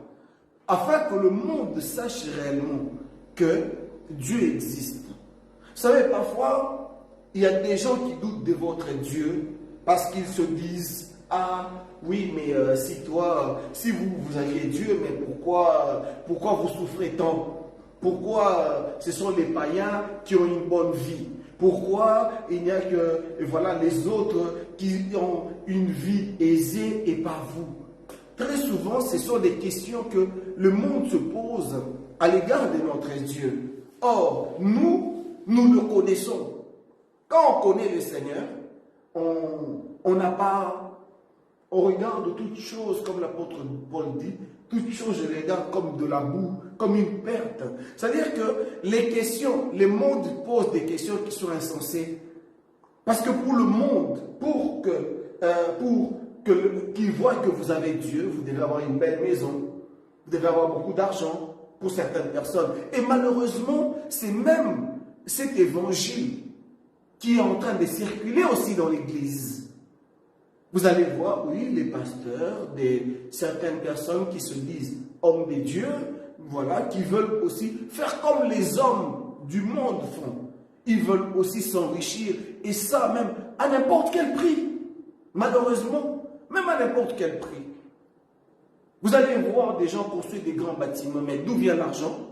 afin que le monde sache réellement que Dieu existe. Vous savez, parfois, il y a des gens qui doutent de votre Dieu, parce qu'ils se disent, ah oui, mais si vous aviez Dieu, mais pourquoi vous souffrez tant? Pourquoi ce sont les païens qui ont une bonne vie? Pourquoi il n'y a que les autres qui ont une vie aisée et pas vous? Très souvent, ce sont des questions que le monde se pose à l'égard de notre Dieu. Or, nous le connaissons. Quand on connaît le Seigneur, on n'a pas... On regarde toutes choses, comme l'apôtre Paul dit, toutes choses je les regarde comme de la boue, comme une perte. C'est-à-dire que les questions, le monde pose des questions qui sont insensées. Parce que pour le monde, pour qu'il voit que vous avez Dieu, vous devez avoir une belle maison, vous devez avoir beaucoup d'argent pour certaines personnes. Et malheureusement, c'est même cet évangile qui est en train de circuler aussi dans l'Église. Vous allez voir, oui, les pasteurs, certaines personnes qui se disent hommes de Dieu, qui veulent aussi faire comme les hommes du monde font. Ils veulent aussi s'enrichir, et ça même à n'importe quel prix. Malheureusement, même à n'importe quel prix. Vous allez voir des gens construire des grands bâtiments, mais d'où vient l'argent?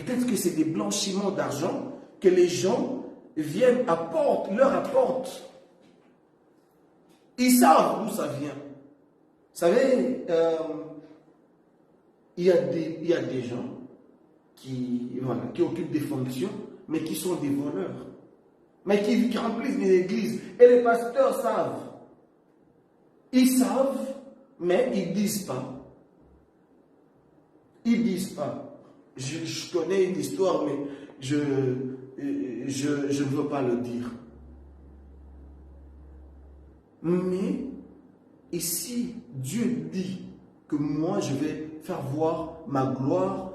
Peut-être que c'est des blanchiments d'argent que les gens viennent, leur apportent. Ils savent d'où ça vient. Vous savez, il y a des gens qui occupent des fonctions, mais qui sont des voleurs. Mais qui remplissent les églises. Et les pasteurs savent. Ils savent, mais ils ne disent pas. Ils ne disent pas. Je connais une histoire, mais je ne veux pas le dire. Mais ici, Dieu dit que moi, je vais faire voir ma gloire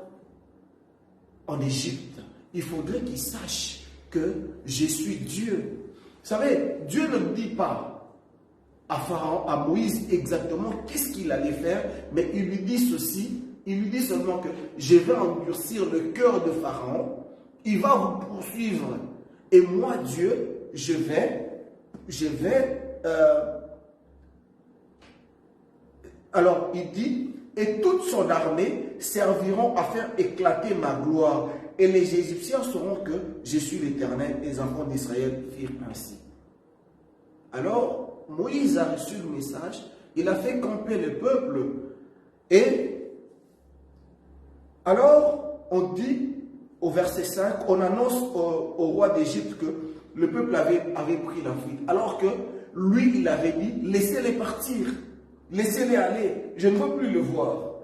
en Égypte. Il faudrait qu'ils sachent que je suis Dieu. Vous savez, Dieu ne dit pas à Pharaon, à Moïse exactement qu'est-ce qu'il allait faire, mais il lui dit ceci, il lui dit seulement que je vais endurcir le cœur de Pharaon, il va vous poursuivre, et moi Dieu, je vais alors il dit, et toute son armée serviront à faire éclater ma gloire, et les Égyptiens sauront que je suis l'Éternel. Et les enfants d'Israël firent ainsi. Alors Moïse a reçu le message, il a fait camper le peuple, et alors on dit au verset 5, on annonce au roi d'Égypte que le peuple avait pris la fuite, alors que lui il avait dit, laissez-les partir, laissez-les aller, je ne veux plus le voir.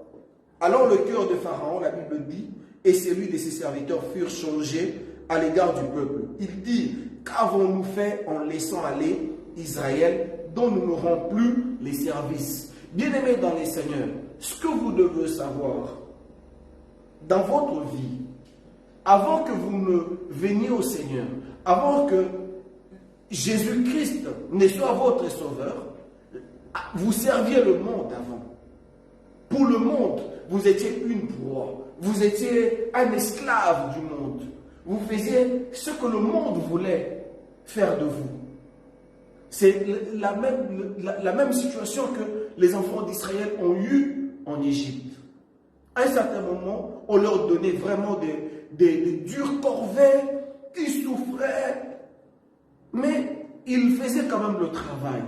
Alors le cœur de Pharaon, la Bible dit, et celui de ses serviteurs furent changés à l'égard du peuple. Il dit, qu'avons-nous fait en laissant aller Israël, dont nous n'aurons plus les services? Bien-aimés dans les Seigneurs, ce que vous devez savoir, dans votre vie, avant que vous ne veniez au Seigneur, avant que Jésus-Christ ne soit votre sauveur, vous serviez le monde avant. Pour le monde, vous étiez une proie. Vous étiez un esclave du monde. Vous faisiez ce que le monde voulait faire de vous. C'est la même situation que les enfants d'Israël ont eue en Égypte. À un certain moment, on leur donnait vraiment des dures corvées, ils souffraient, mais ils faisaient quand même le travail.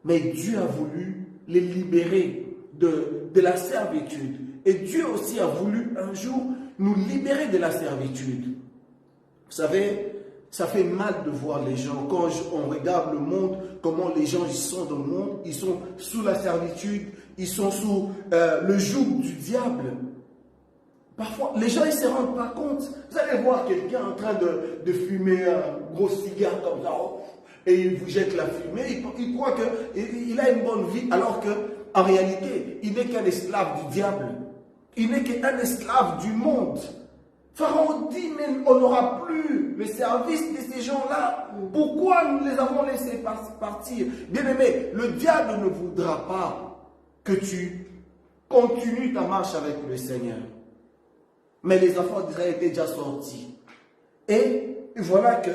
Mais Dieu a voulu les libérer de la servitude. Et Dieu aussi a voulu un jour nous libérer de la servitude. Vous savez, ça fait mal de voir les gens. Quand on regarde le monde, comment les gens ils sont dans le monde, ils sont sous la servitude, ils sont sous le joug du diable. Parfois, les gens ne se rendent pas compte. Vous allez voir quelqu'un en train de fumer un gros cigare comme ça, et il vous jette la fumée, il croit qu'il a une bonne vie, alors qu'en réalité, il n'est qu'un esclave du diable. Il n'est qu'un esclave du monde. Pharaon dit, mais on n'aura plus le service de ces gens-là. Pourquoi nous les avons laissés partir? Bien-aimé, le diable ne voudra pas que tu continues ta marche avec le Seigneur. Mais les enfants d'Israël étaient déjà sortis. Et voilà que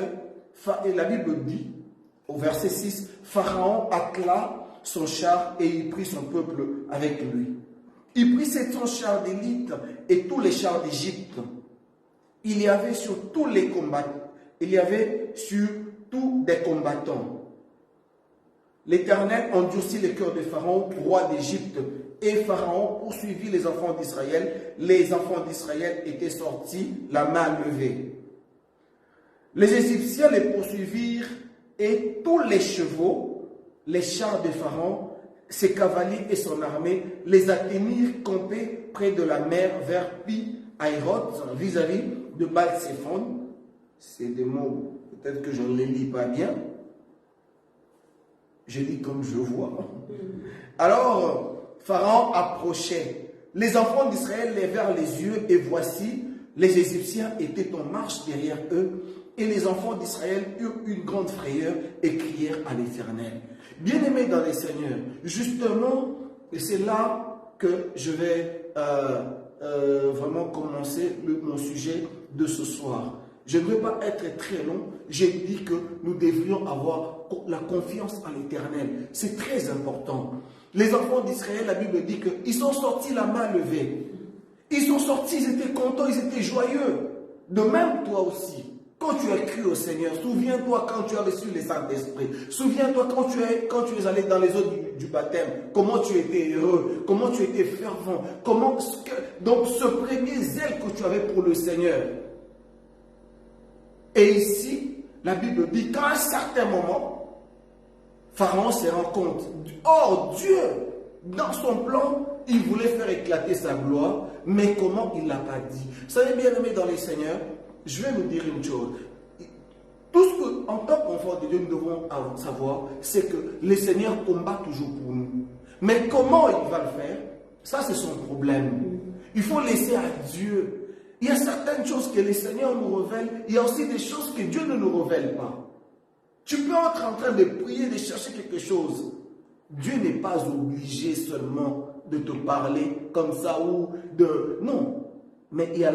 la Bible dit, au verset 6, Pharaon attela son char et il prit son peuple avec lui. Il prit 700 chars d'élite et tous les chars d'Égypte. Il y avait sur tous les combattants. Il y avait sur tous des combattants. L'Éternel endurcit le cœur de Pharaon, roi d'Égypte, et Pharaon poursuivit les enfants d'Israël. Les enfants d'Israël étaient sortis, la main levée. Les Égyptiens les poursuivirent et tous les chevaux, les chars de Pharaon, ses cavaliers et son armée, les atteignirent campés près de la mer vers Pi-Hahiroth, vis-à-vis de Baal-Séphon. C'est des mots, peut-être que je ne les lis pas bien. Je lis comme je vois. Alors, Pharaon approchait. Les enfants d'Israël levèrent les yeux et voici, les Égyptiens étaient en marche derrière eux. Et les enfants d'Israël eurent une grande frayeur et crièrent à l'Éternel. Bien-aimés dans les Seigneurs, justement, et c'est là que je vais vraiment commencer mon sujet de ce soir. Je ne veux pas être très long. J'ai dit que nous devrions avoir la confiance en l'Éternel. C'est très important. Les enfants d'Israël, la Bible dit qu'ils sont sortis la main levée. Ils sont sortis, ils étaient contents, ils étaient joyeux. De même, toi aussi. Quand tu as cru au Seigneur, souviens-toi quand tu as reçu le Saint-Esprit. Souviens-toi quand tu es allé dans les eaux du baptême, comment tu étais heureux, comment tu étais fervent, donc ce premier zèle que tu avais pour le Seigneur. Et ici, la Bible dit qu'à un certain moment, Pharaon se rend compte. Or, Dieu, dans son plan, il voulait faire éclater sa gloire, mais comment il ne l'a pas dit. Vous savez, bien aimé dans les Seigneurs, je vais vous dire une chose. Tout ce que, en tant qu'enfant de Dieu, nous devons savoir, c'est que le Seigneur combat toujours pour nous. Mais comment il va le faire, ça c'est son problème. Il faut laisser à Dieu. Il y a certaines choses que le Seigneur nous révèle, il y a aussi des choses que Dieu ne nous révèle pas. Tu peux être en train de prier, de chercher quelque chose. Dieu n'est pas obligé seulement de te parler comme ça ou de... Non, mais il y a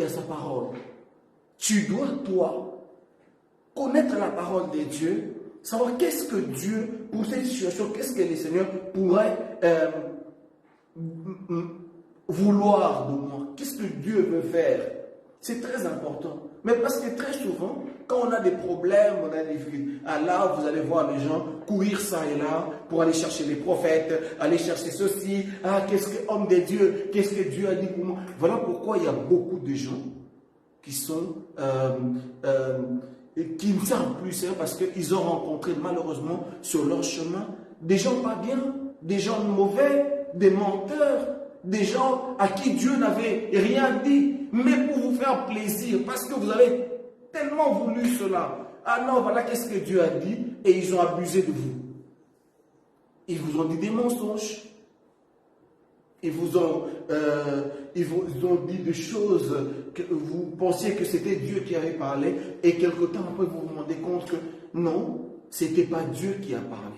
sa parole. Tu dois, toi, connaître la parole de Dieu, savoir qu'est-ce que Dieu, pour cette situation, qu'est-ce que le Seigneur pourrait vouloir de moi, qu'est-ce que Dieu veut faire. C'est très important. Mais parce que très souvent, quand on a des problèmes, on a des vies, là, vous allez voir les gens courir ça et là pour aller chercher les prophètes, aller chercher ceci. Qu'est-ce que homme de Dieu, qu'est-ce que Dieu a dit pour moi. Voilà pourquoi il y a beaucoup de gens qui sont qui ne servent plus Seigneur parce qu'ils ont rencontré malheureusement sur leur chemin des gens pas bien, des gens mauvais, des menteurs, des gens à qui Dieu n'avait rien dit, mais pour vous faire plaisir, parce que vous avez tellement voulu cela. Ah non, voilà qu'est-ce que Dieu a dit, et ils ont abusé de vous. Ils vous ont dit des mensonges. Ils vous ont dit des choses que vous pensiez que c'était Dieu qui avait parlé, et quelque temps après vous vous rendez compte que non, ce n'était pas Dieu qui a parlé.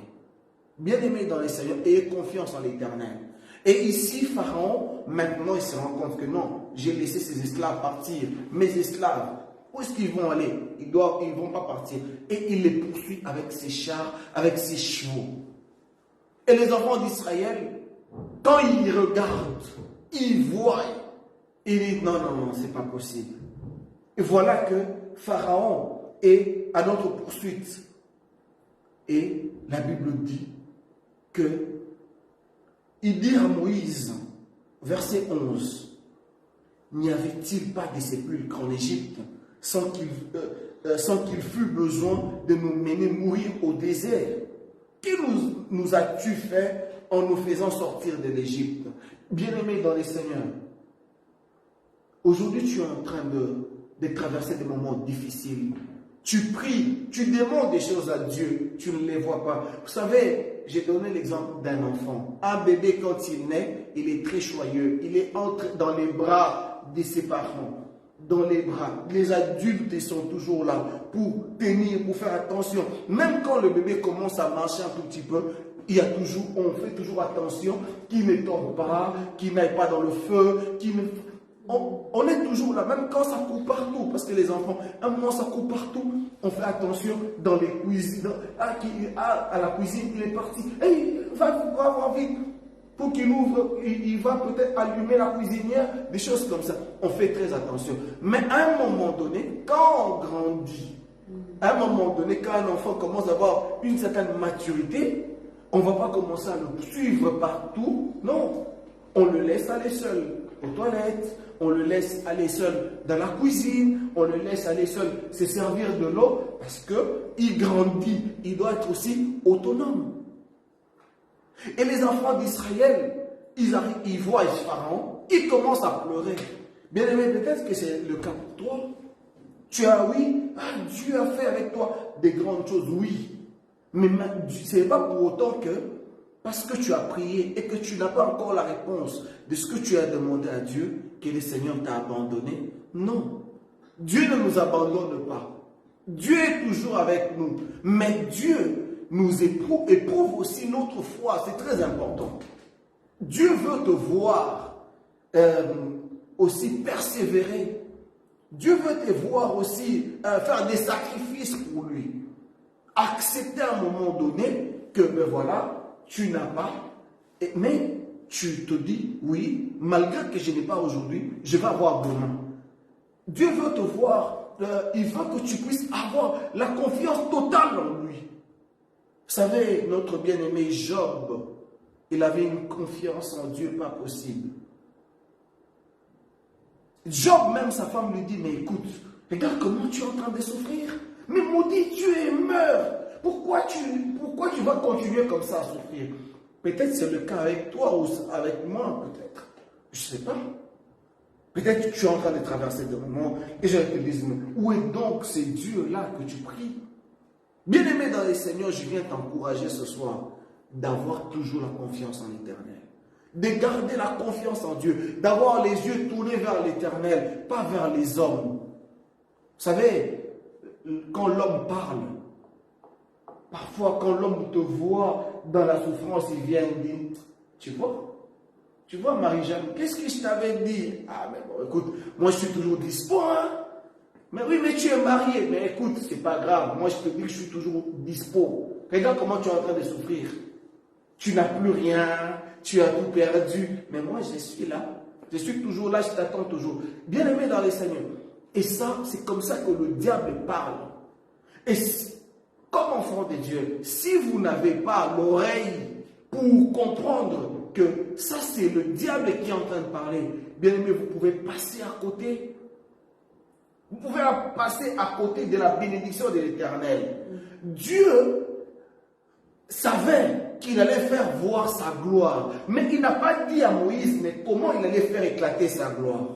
Bien-aimés dans les Seigneurs, ayez confiance en l'Éternel. Et ici, Pharaon, maintenant, il se rend compte que non, j'ai laissé ses esclaves partir. Mes esclaves, où est-ce qu'ils vont aller? Ils ne vont pas partir. Et il les poursuit avec ses chars, avec ses chevaux. Et les enfants d'Israël, quand ils regardent, ils voient, ils disent non, non, non, c'est pas possible. Et voilà que Pharaon est à notre poursuite. Et la Bible dit que il dit à Moïse, verset 11, n'y avait-il pas de sépulcres en Égypte sans qu'il fût besoin de nous mener mourir au désert? Que nous as-tu fait en nous faisant sortir de l'Égypte? Bien-aimés dans les Seigneurs, aujourd'hui tu es en train de traverser des moments difficiles. Tu pries, tu demandes des choses à Dieu, tu ne les vois pas. Vous savez, j'ai donné l'exemple d'un enfant. Un bébé, quand il naît, il est très joyeux. Il est entré dans les bras de ses parents. Dans les bras. Les adultes, ils sont toujours là pour tenir, pour faire attention. Même quand le bébé commence à marcher un tout petit peu, on fait toujours attention qu'il ne tombe pas, qu'il n'aille pas dans le feu, on est toujours là, même quand ça court partout, parce que les enfants, à un moment ça court partout, on fait attention dans les cuisines, à la cuisine, il est parti, il va avoir vite, pour qu'il ouvre, il va peut-être allumer la cuisinière, des choses comme ça, on fait très attention. Mais à un moment donné, quand on grandit, à un moment donné, quand un enfant commence à avoir une certaine maturité, on ne va pas commencer à le suivre partout, non, on le laisse aller seul aux toilettes, on le laisse aller seul dans la cuisine, on le laisse aller seul se servir de l'eau, parce qu'il grandit, il doit être aussi autonome. Et les enfants d'Israël, ils voient Pharaon, ils commencent à pleurer. Bien aimé, peut-être que c'est le cas pour toi. Tu as, Dieu a fait avec toi des grandes choses, oui. Mais ce n'est pas pour autant que, parce que tu as prié et que tu n'as pas encore la réponse de ce que tu as demandé à Dieu, que le Seigneur t'a abandonné. Non. Dieu ne nous abandonne pas. Dieu est toujours avec nous. Mais Dieu nous éprouve aussi notre foi. C'est très important. Dieu veut te voir aussi persévérer. Dieu veut te voir aussi faire des sacrifices pour lui. Accepter à un moment donné que, ben voilà, tu n'as pas. Mais tu te dis, oui, malgré que je n'ai pas aujourd'hui, je vais avoir demain. Dieu veut te voir, il veut que tu puisses avoir la confiance totale en lui. Vous savez, notre bien-aimé Job, il avait une confiance en Dieu pas possible. Job, même sa femme lui dit, mais écoute, regarde comment tu es en train de souffrir. Mais maudit Dieu et meurs. Pourquoi tu vas continuer comme ça à souffrir? Peut-être c'est le cas avec toi ou avec moi, peut-être. Je ne sais pas. Peut-être que tu es en train de traverser des moments et je te dis, où est donc ce Dieu-là que tu pries? Bien-aimé dans les Seigneurs, je viens t'encourager ce soir d'avoir toujours la confiance en l'Éternel. De garder la confiance en Dieu, d'avoir les yeux tournés vers l'Éternel, pas vers les hommes. Vous savez, quand l'homme parle, parfois quand l'homme te voit dans la souffrance, il vient et dit, tu vois Marie-Jeanne, qu'est-ce que je t'avais dit? Ah mais bon, écoute, moi je suis toujours dispo, hein? Mais oui, mais tu es marié. Mais écoute, c'est pas grave, moi je te dis que je suis toujours dispo. Regarde comment tu es en train de souffrir. Tu n'as plus rien, tu as tout perdu. Mais moi, je suis là. Je suis toujours là, je t'attends toujours. Bien-aimé dans les Seigneurs. Et ça, c'est comme ça que le diable parle. Et comme enfant de Dieu, si vous n'avez pas l'oreille pour comprendre que ça, c'est le diable qui est en train de parler, bien-aimé, vous pouvez passer à côté. Vous pouvez passer à côté de la bénédiction de l'Éternel. Dieu savait qu'il allait faire voir sa gloire. Mais il n'a pas dit à Moïse, mais comment il allait faire éclater sa gloire.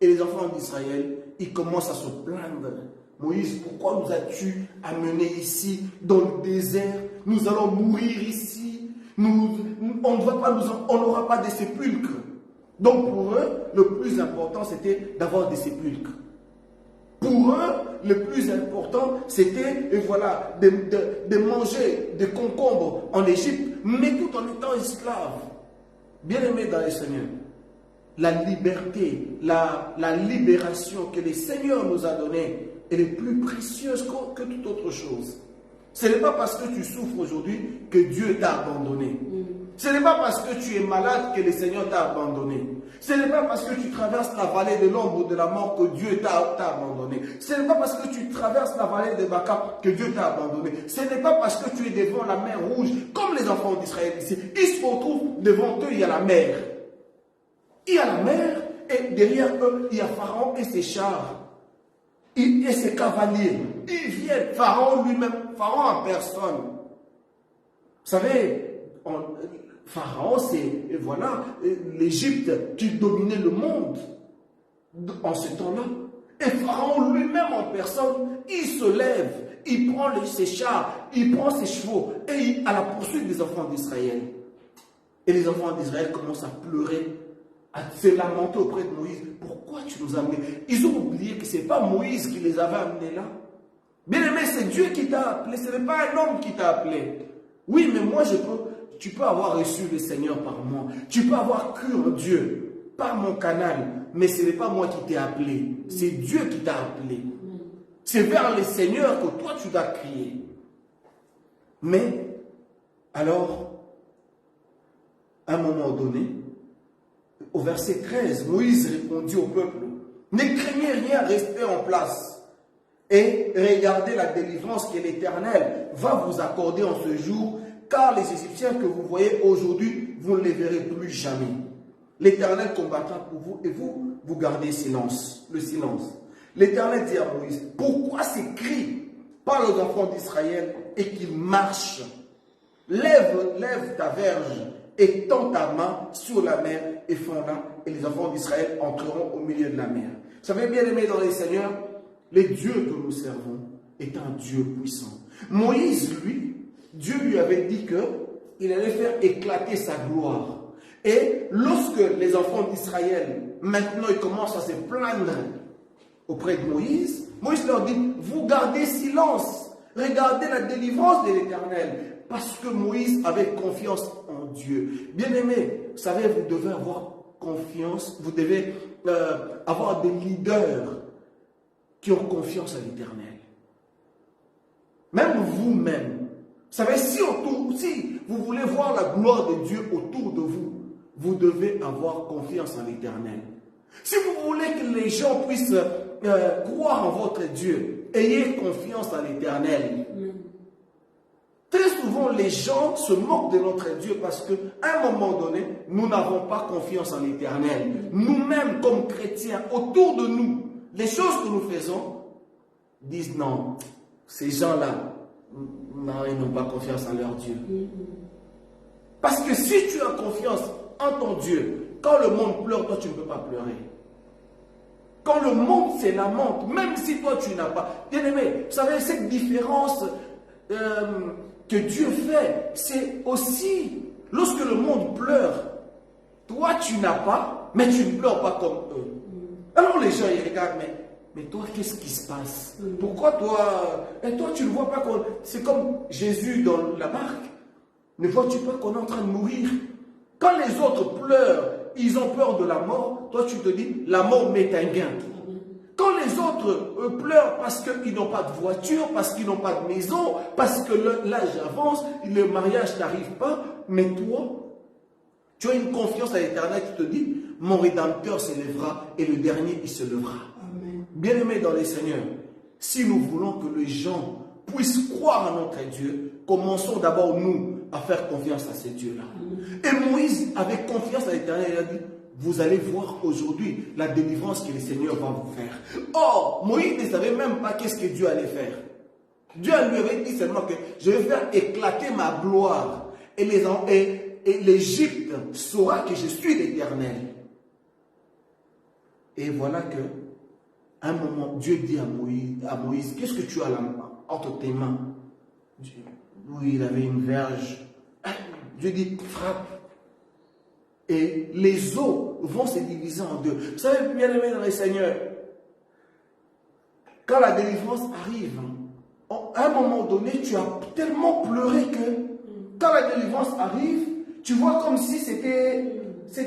Et les enfants d'Israël, ils commencent à se plaindre. Moïse, pourquoi nous as-tu amenés ici, dans le désert? Nous allons mourir ici. On n'aura pas de sépulcre. Donc pour eux, le plus important, c'était d'avoir des sépulcres. Pour eux, le plus important, c'était de manger des concombres en Égypte, mais tout en étant esclaves. Bien-aimés dans les Seigneurs, la liberté, la libération que le Seigneur nous a donnée, elle est plus précieuse que toute autre chose. Ce n'est pas parce que tu souffres aujourd'hui que Dieu t'a abandonné. Ce n'est pas parce que tu es malade que le Seigneur t'a abandonné. Ce n'est pas parce que tu traverses la vallée de l'ombre de la mort que Dieu t'a abandonné. Ce n'est pas parce que tu traverses la vallée de Baca que Dieu t'a abandonné. Ce n'est pas parce que tu es devant la mer rouge, comme les enfants d'Israël ici. Ils se retrouvent devant eux, il y a la mer. Il y a la mer et derrière eux, il y a Pharaon et ses chars. Et ses cavaliers. Ils viennent, Pharaon lui-même, Pharaon en personne. Vous savez, Pharaon, c'est l'Égypte qui dominait le monde en ce temps-là. Et Pharaon lui-même en personne, il se lève, il prend ses chars, il prend ses chevaux et à la poursuite des enfants d'Israël. Et les enfants d'Israël commencent à pleurer, à se lamenter auprès de Moïse. Pourquoi tu nous as amenés? Ils ont oublié que ce n'est pas Moïse qui les avait amenés là. Bien aimé, c'est Dieu qui t'a appelé, ce n'est pas un homme qui t'a appelé. Oui, mais moi tu peux avoir reçu le Seigneur par moi. Tu peux avoir cru en Dieu par mon canal. Mais ce n'est pas moi qui t'ai appelé. C'est Dieu qui t'a appelé. C'est vers le Seigneur que toi tu dois crier. Mais, alors, à un moment donné, au verset 13, Moïse répondit au peuple, ne craignez rien, restez en place. Et regardez la délivrance que l'Éternel va vous accorder en ce jour, car les Égyptiens que vous voyez aujourd'hui, vous ne les verrez plus jamais. L'Éternel combattra pour vous et vous gardez le silence. L'Éternel dit à Moïse, pourquoi ces cris parlent aux enfants d'Israël et qu'ils marchent? Lève ta verge et tends ta main sur la mer et fonds-la, et les enfants d'Israël entreront au milieu de la mer. Vous savez, bien aimés dans les Seigneurs, le Dieu que nous servons est un Dieu puissant. Moïse, lui, Dieu lui avait dit qu'il allait faire éclater sa gloire. Et lorsque les enfants d'Israël, maintenant, ils commencent à se plaindre auprès de Moïse, Moïse leur dit, vous gardez silence, regardez la délivrance de l'Éternel. Parce que Moïse avait confiance en Dieu. Bien-aimés, vous savez, vous devez avoir confiance, vous devez avoir des leaders qui ont confiance à l'Éternel. Même vous-même, vous savez, si vous voulez voir la gloire de Dieu autour de vous, vous devez avoir confiance en l'Éternel. Si vous voulez que les gens puissent croire en votre Dieu, ayez confiance en l'Éternel. Très souvent, les gens se moquent de notre Dieu parce qu'à un moment donné, nous n'avons pas confiance en l'Éternel. Nous-mêmes, comme chrétiens, autour de nous, les choses que nous faisons, disent non, ces gens-là, non, ils n'ont pas confiance en leur Dieu. Parce que si tu as confiance en ton Dieu, quand le monde pleure, toi tu ne peux pas pleurer. Quand le monde se lamente, même si toi tu n'as pas. Bien aimé, vous savez, cette différence que Dieu fait, c'est aussi lorsque le monde pleure, toi tu n'as pas, mais tu ne pleures pas comme eux. Alors les gens ils regardent, mais toi qu'est-ce qui se passe? Pourquoi toi, et toi tu ne vois pas qu'on. C'est comme Jésus dans la barque. Ne vois-tu pas qu'on est en train de mourir? Quand les autres pleurent, ils ont peur de la mort, toi tu te dis, la mort m'est un gain. Quand les autres pleurent parce qu'ils n'ont pas de voiture, parce qu'ils n'ont pas de maison, parce que l'âge avance, le mariage n'arrive pas, mais toi, tu as une confiance à l'Éternel qui te dit, mon Rédempteur se lèvera et le dernier il se lèvera. Bien-aimés dans les Seigneurs, si nous voulons que les gens puissent croire en notre Dieu, commençons d'abord nous à faire confiance à ces dieux-là. Et Moïse, avec confiance à l'Éternel, il a dit, vous allez voir aujourd'hui la délivrance que le Seigneur va vous faire. Or, Moïse ne savait même pas qu'est-ce que Dieu allait faire. Dieu lui avait dit seulement que je vais faire éclater ma gloire. Et l'Égypte saura que je suis l'Éternel. Et voilà que, à un moment, Dieu dit à Moïse, qu'est-ce que tu as là entre tes mains? Oui, il avait une verge. Dieu dit, frappe. Et les eaux vont se diviser en deux. Vous savez, bien aimé dans les Seigneurs, quand la délivrance arrive, à un moment donné, tu as tellement pleuré que quand la délivrance arrive, tu vois comme si c'était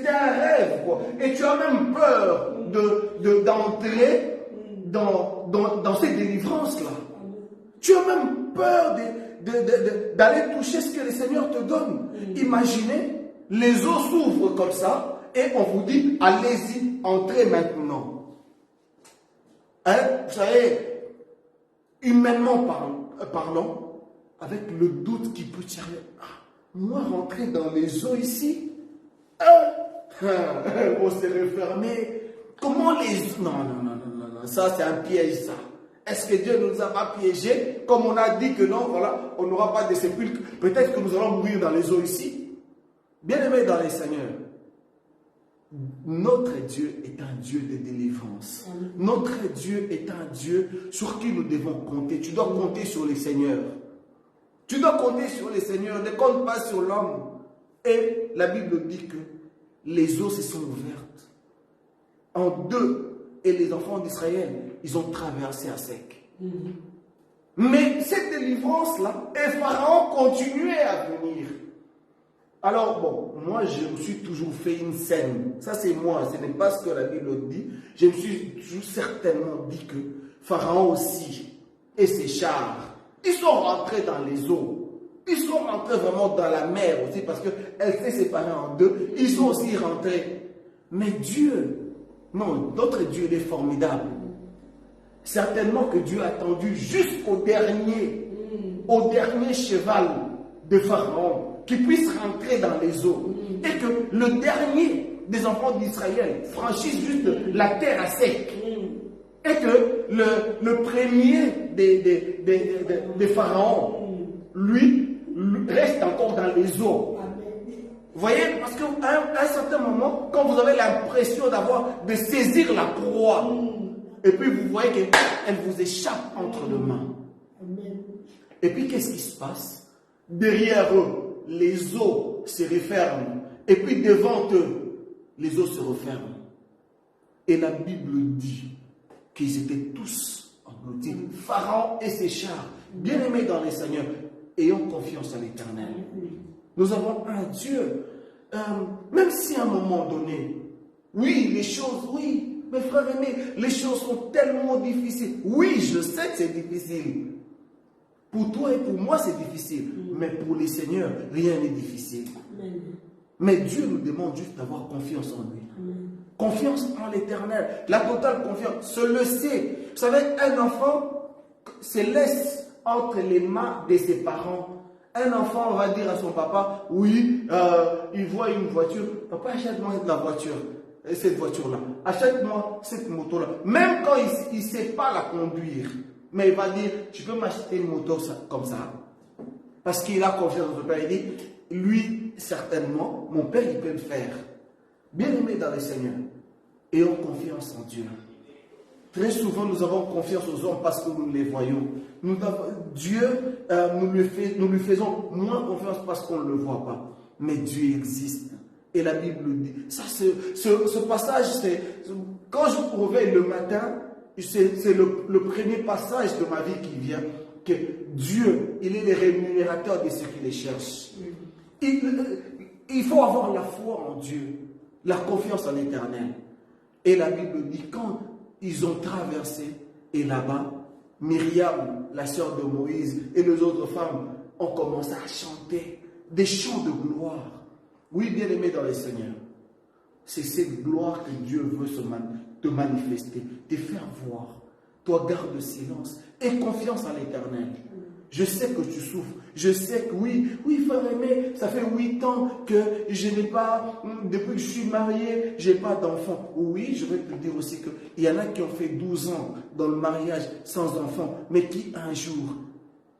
un rêve, quoi. Et tu as même peur d'entrer dans cette délivrance-là. Tu as même peur d'aller toucher ce que le Seigneur te donne. Imaginez, les eaux s'ouvrent comme ça et on vous dit, allez-y, entrez maintenant. Hein? Vous savez, humainement parlant, avec le doute qui peut tirer, moi rentrer dans les eaux ici, on s'est refermé. Comment les... Non, ça c'est un piège ça. Est-ce que Dieu ne nous a pas piégés? Comme on a dit que non, voilà, on n'aura pas de sépulcre. Peut-être que nous allons mourir dans les eaux ici. Bien-aimés dans les Seigneurs, notre Dieu est un Dieu de délivrance. Notre Dieu est un Dieu sur qui nous devons compter. Tu dois compter sur les Seigneurs. Tu dois compter sur les Seigneurs. Ne compte pas sur l'homme. Et la Bible dit que les eaux se sont ouvertes en deux. Et les enfants d'Israël, ils ont traversé à sec. Mais cette délivrance-là, et Pharaon continuait à venir. Alors, bon, moi, je me suis toujours fait une scène. Ça, c'est moi. Ce n'est pas ce que la Bible dit. Je me suis toujours certainement dit que Pharaon aussi et ses chars, ils sont rentrés dans les eaux. Ils sont rentrés vraiment dans la mer aussi parce qu'elle s'est séparée en deux. Ils sont aussi rentrés. Mais Dieu, non, notre Dieu, il est formidable. Certainement que Dieu a attendu jusqu'au dernier cheval de Pharaon qui puisse rentrer dans les eaux et que le dernier des enfants d'Israël franchisse juste la terre à sec et que le premier des pharaons lui reste encore dans les eaux. Vous voyez, parce qu'à un certain moment, quand vous avez l'impression de saisir la proie, et puis vous voyez qu'elle vous échappe entre les mains. Et puis qu'est-ce qui se passe? Derrière eux, les eaux se referment. Et puis devant eux, les eaux se referment. Et la Bible dit qu'ils étaient tous engloutis. Pharaon et ses chars, bien-aimés dans les Seigneurs, ayons confiance en l'Éternel. Nous avons un Dieu, même si à un moment donné, oui, les choses, oui, mes frères aimés, les choses sont tellement difficiles. Oui, je sais que c'est difficile. Pour toi et pour moi, c'est difficile. Mais pour les seigneurs, rien n'est difficile. Mais Dieu nous demande juste d'avoir confiance en lui. Confiance en l'Éternel. La totale confiance. Se laisser. Vous savez, un enfant se laisse entre les mains de ses parents. Un enfant va dire à son papa, oui, il voit une voiture. Papa, achète-moi la voiture. Cette voiture-là. Achète-moi cette moto-là. Même quand il ne sait pas la conduire. Mais il va dire, tu peux m'acheter une moto comme ça. Parce qu'il a confiance en son père. Il dit, lui, certainement, mon père, il peut le faire. Bien-aimés dans le Seigneur, ayons confiance en Dieu. Très souvent, nous avons confiance aux hommes parce que nous les voyons. Dieu, nous lui faisons moins confiance parce qu'on ne le voit pas. Mais Dieu existe. Et la Bible dit, ça, ce passage, c'est quand je me réveille le matin, c'est le premier passage de ma vie qui vient, que Dieu, il est le rémunérateur de ceux qui les cherchent. Il faut avoir la foi en Dieu, la confiance en l'Éternel. Et la Bible dit, quand ils ont traversé, et là-bas, Myriam, la sœur de Moïse, et les autres femmes ont commencé à chanter des chants de gloire. Oui, bien-aimés dans le Seigneur, c'est cette gloire que Dieu veut te manifester, te faire voir. Toi, garde le silence et confiance en l'Éternel. Je sais que tu souffres. Je sais que oui, frère aimé, ça fait 8 ans que je n'ai pas, depuis que je suis marié, je n'ai pas d'enfant. Oui, je vais te dire aussi qu'il y en a qui ont fait 12 ans dans le mariage sans enfant, mais qui un jour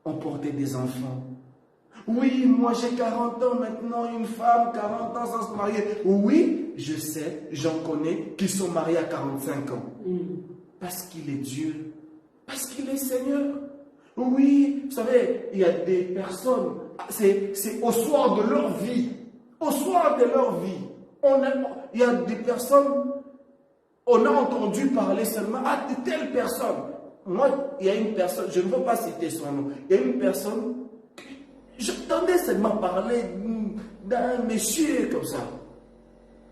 ont porté des enfants. Oui, moi j'ai 40 ans maintenant, une femme, 40 ans sans se marier. Oui, je sais, j'en connais qui sont mariés à 45 ans. Parce qu'il est Dieu, parce qu'il est Seigneur. Oui, vous savez, il y a des personnes, c'est au soir de leur vie. Au soir de leur vie. Il y a des personnes, on a entendu parler seulement à de telles personnes. Moi, il y a une personne, je ne veux pas citer son nom, il y a une personne, j'entendais seulement parler d'un monsieur comme ça.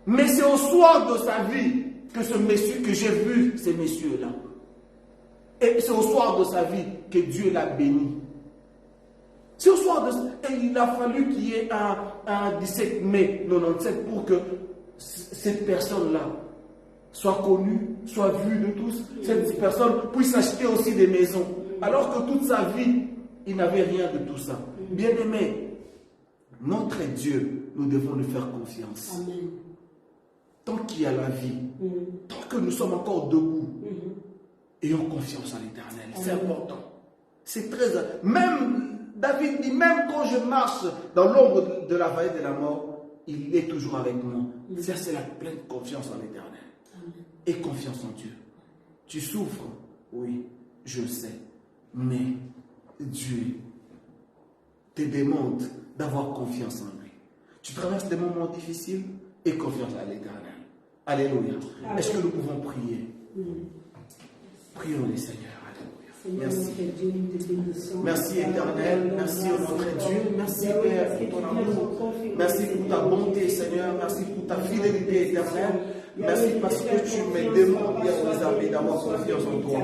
Mais c'est au soir de sa vie que ce monsieur, que j'ai vu ces messieurs-là. Et c'est au soir de sa vie que Dieu l'a béni. C'est au soir de sa vie. Et il a fallu qu'il y ait un 17 mai 97 pour que cette personne-là soit connue, soit vue de tous. Cette personne puisse acheter aussi des maisons. Alors que toute sa vie, il n'avait rien de tout ça. Bien-aimé, notre Dieu, nous devons lui faire confiance. Amen. Tant qu'il y a la vie, tant que nous sommes encore debout, ayons confiance en l'Éternel. C'est important. C'est très... Même, David dit, même quand je marche dans l'ombre de la vallée de la mort, il est toujours avec moi. Ça, c'est la pleine confiance en l'Éternel. Et confiance en Dieu. Tu souffres? Oui, je le sais. Mais Dieu te demande d'avoir confiance en lui. Tu traverses des moments difficiles et confiance à l'Éternel. Alléluia. Est-ce que nous pouvons prier? Prions les Seigneurs. Alléluia. Merci. Merci éternel. Merci notre Dieu. Merci Père pour ton amour. Merci pour ta bonté Seigneur. Merci pour ta fidélité éternelle. Merci parce que tu me demandes, mes amis, d'avoir confiance en toi.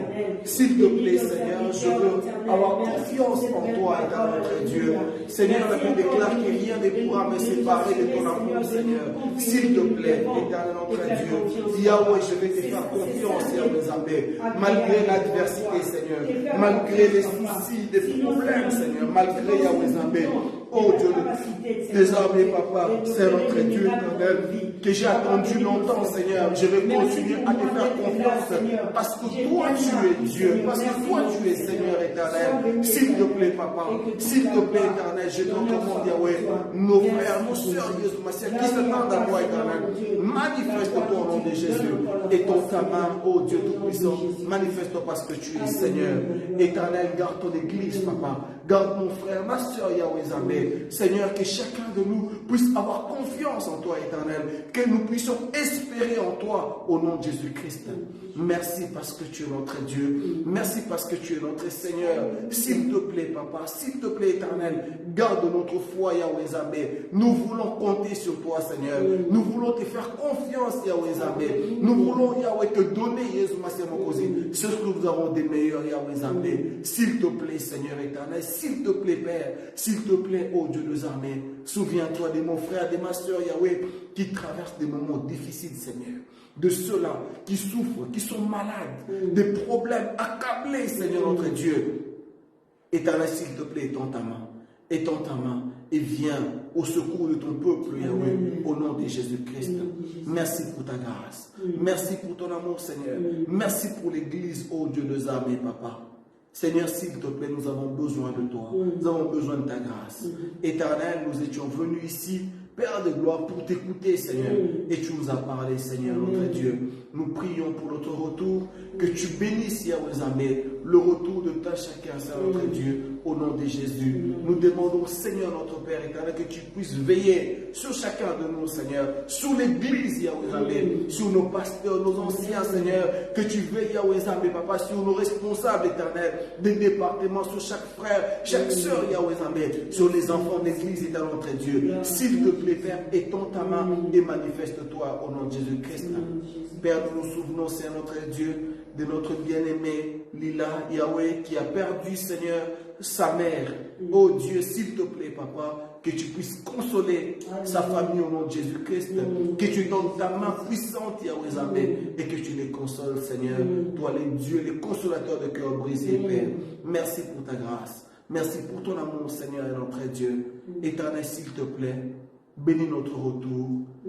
S'il te plaît, Seigneur, je veux avoir confiance en toi, éternel notre Dieu. Seigneur, la Bible déclare que rien ne pourra me séparer de ton amour, Seigneur. S'il te plaît, éternel notre Dieu, Yahweh, je vais te faire confiance, Seigneur, mes amis. Malgré l'adversité, Seigneur, malgré les soucis, les problèmes, Seigneur, malgré Yahweh, Zambé. Oh Dieu, désormais, Papa, c'est notre Dieu éternel, que j'ai attendu longtemps, Seigneur. Je vais continuer à te faire confiance parce que toi, tu es Dieu, parce que toi, tu es Seigneur éternel. S'il te plaît, Papa, s'il te plaît, éternel, je te recommande, Yahweh, nos frères, nos sœurs, ma sœur, qui se tendent à toi, éternel. Manifeste-toi au nom de Jésus. Et ton ta main, oh Dieu Tout-Puissant, manifeste-toi parce que tu es Seigneur. Éternel, garde ton église, Papa. Garde mon frère, ma soeur, Yahweh Zambé. plaît, Seigneur, que chacun de nous puisse avoir confiance en toi, Éternel, que nous puissions espérer en toi, au nom de Jésus-Christ. Merci parce que tu es notre Dieu. Merci parce que tu es notre Seigneur. S'il te plaît, Papa, s'il te plaît, Éternel, garde notre foi, Yahweh Zambé. Nous voulons compter sur toi, Seigneur. Nous voulons te faire confiance, Yahweh Zambé. Nous voulons, Yahweh, te donner, Jésus Masemokosi, ce que nous avons des meilleurs, Yahweh Zambé. S'il te plaît, Seigneur éternel, s'il te plaît, Père, s'il te plaît, ô Dieu des armées, souviens-toi de mon frère, de ma soeur, Yahweh, qui traversent des moments difficiles, Seigneur. De ceux-là qui souffrent, qui sont malades, des problèmes accablés, Seigneur notre Dieu. Éternel, s'il te plaît, étends ta main et viens au secours de ton peuple, Yahweh, au nom de Jésus-Christ. Merci pour ta grâce. Merci pour ton amour, Seigneur. Merci pour l'Église, ô Dieu des armées, Papa. Seigneur, s'il te plaît, nous avons besoin de toi. Nous avons besoin de ta grâce. Éternel, nous étions venus ici, Père de gloire, pour t'écouter, Seigneur. Et tu nous as parlé, Seigneur, notre Dieu. Nous prions pour notre retour. Que tu bénisses, Yahweh Zambé, le retour de ta chacun, Seigneur, notre Dieu, au nom de Jésus. Nous demandons, Seigneur, notre Père éternel, que tu puisses veiller sur chacun de nous, Seigneur, sur l'Église, Yahweh Zambé, sur nos pasteurs, nos anciens, Seigneur, que tu veilles, Yahweh Zambé, Papa, sur nos responsables, éternels, des départements, sur chaque frère, chaque sœur, Yahweh Zambé, sur les enfants de l'Église, éternel, notre Dieu. S'il te plaît, Père, étends ta main et manifeste-toi au nom de Jésus-Christ. Père, nous nous souvenons, Seigneur, notre Dieu, de notre bien-aimé Lila, Yahweh, qui a perdu, Seigneur, sa mère. Oh Dieu, s'il te plaît, Papa, que tu puisses consoler sa famille au nom de Jésus-Christ, que tu donnes ta main puissante, Yahweh Zambé, et que tu les consoles, Seigneur. Toi, les dieux, les consolateurs de cœur brisé, Père. Merci pour ta grâce. Merci pour ton amour, Seigneur, et notre Dieu. Éternel, s'il te plaît, bénis notre retour,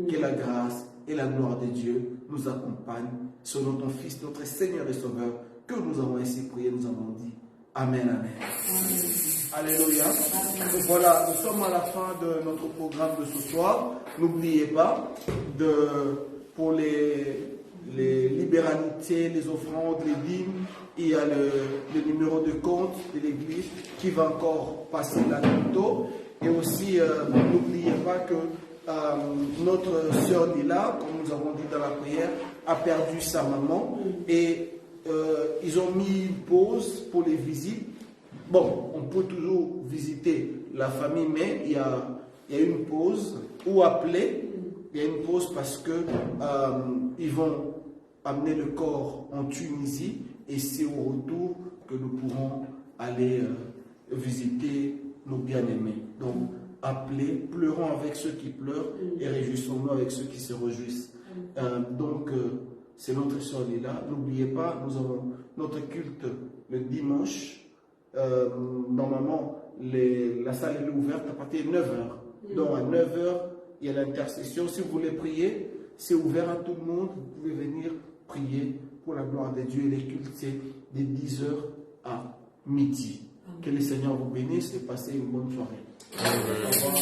que la grâce et la gloire de Dieu nous accompagnent, selon ton Fils, notre Seigneur et Sauveur, que nous avons ainsi prié, nous avons dit. Amen, amen. Alléluia. Voilà, nous sommes à la fin de notre programme de ce soir. N'oubliez pas, pour les libéralités, les offrandes, les dîmes, il y a le numéro de compte de l'Église qui va encore passer là bientôt. Et aussi, n'oubliez pas que notre sœur Lila, comme nous avons dit dans la prière, a perdu sa maman et ils ont mis une pause pour les visites. Bon, on peut toujours visiter la famille, mais il y a une pause ou appeler. Il y a une pause parce que ils vont amener le corps en Tunisie et c'est au retour que nous pourrons aller visiter nos bien-aimés. Donc, appelez, pleurons avec ceux qui pleurent et réjouissons-nous avec ceux qui se réjouissent. C'est notre sœur Lila. N'oubliez pas, nous avons notre culte le dimanche. Normalement, la salle est ouverte à partir de 9h. Donc, à 9h, il y a l'intercession. Si vous voulez prier, c'est ouvert à tout le monde. Vous pouvez venir prier pour la gloire de Dieu. Et les cultes, c'est de 10h à midi. Que le Seigneur vous bénisse et passez une bonne soirée. Au revoir.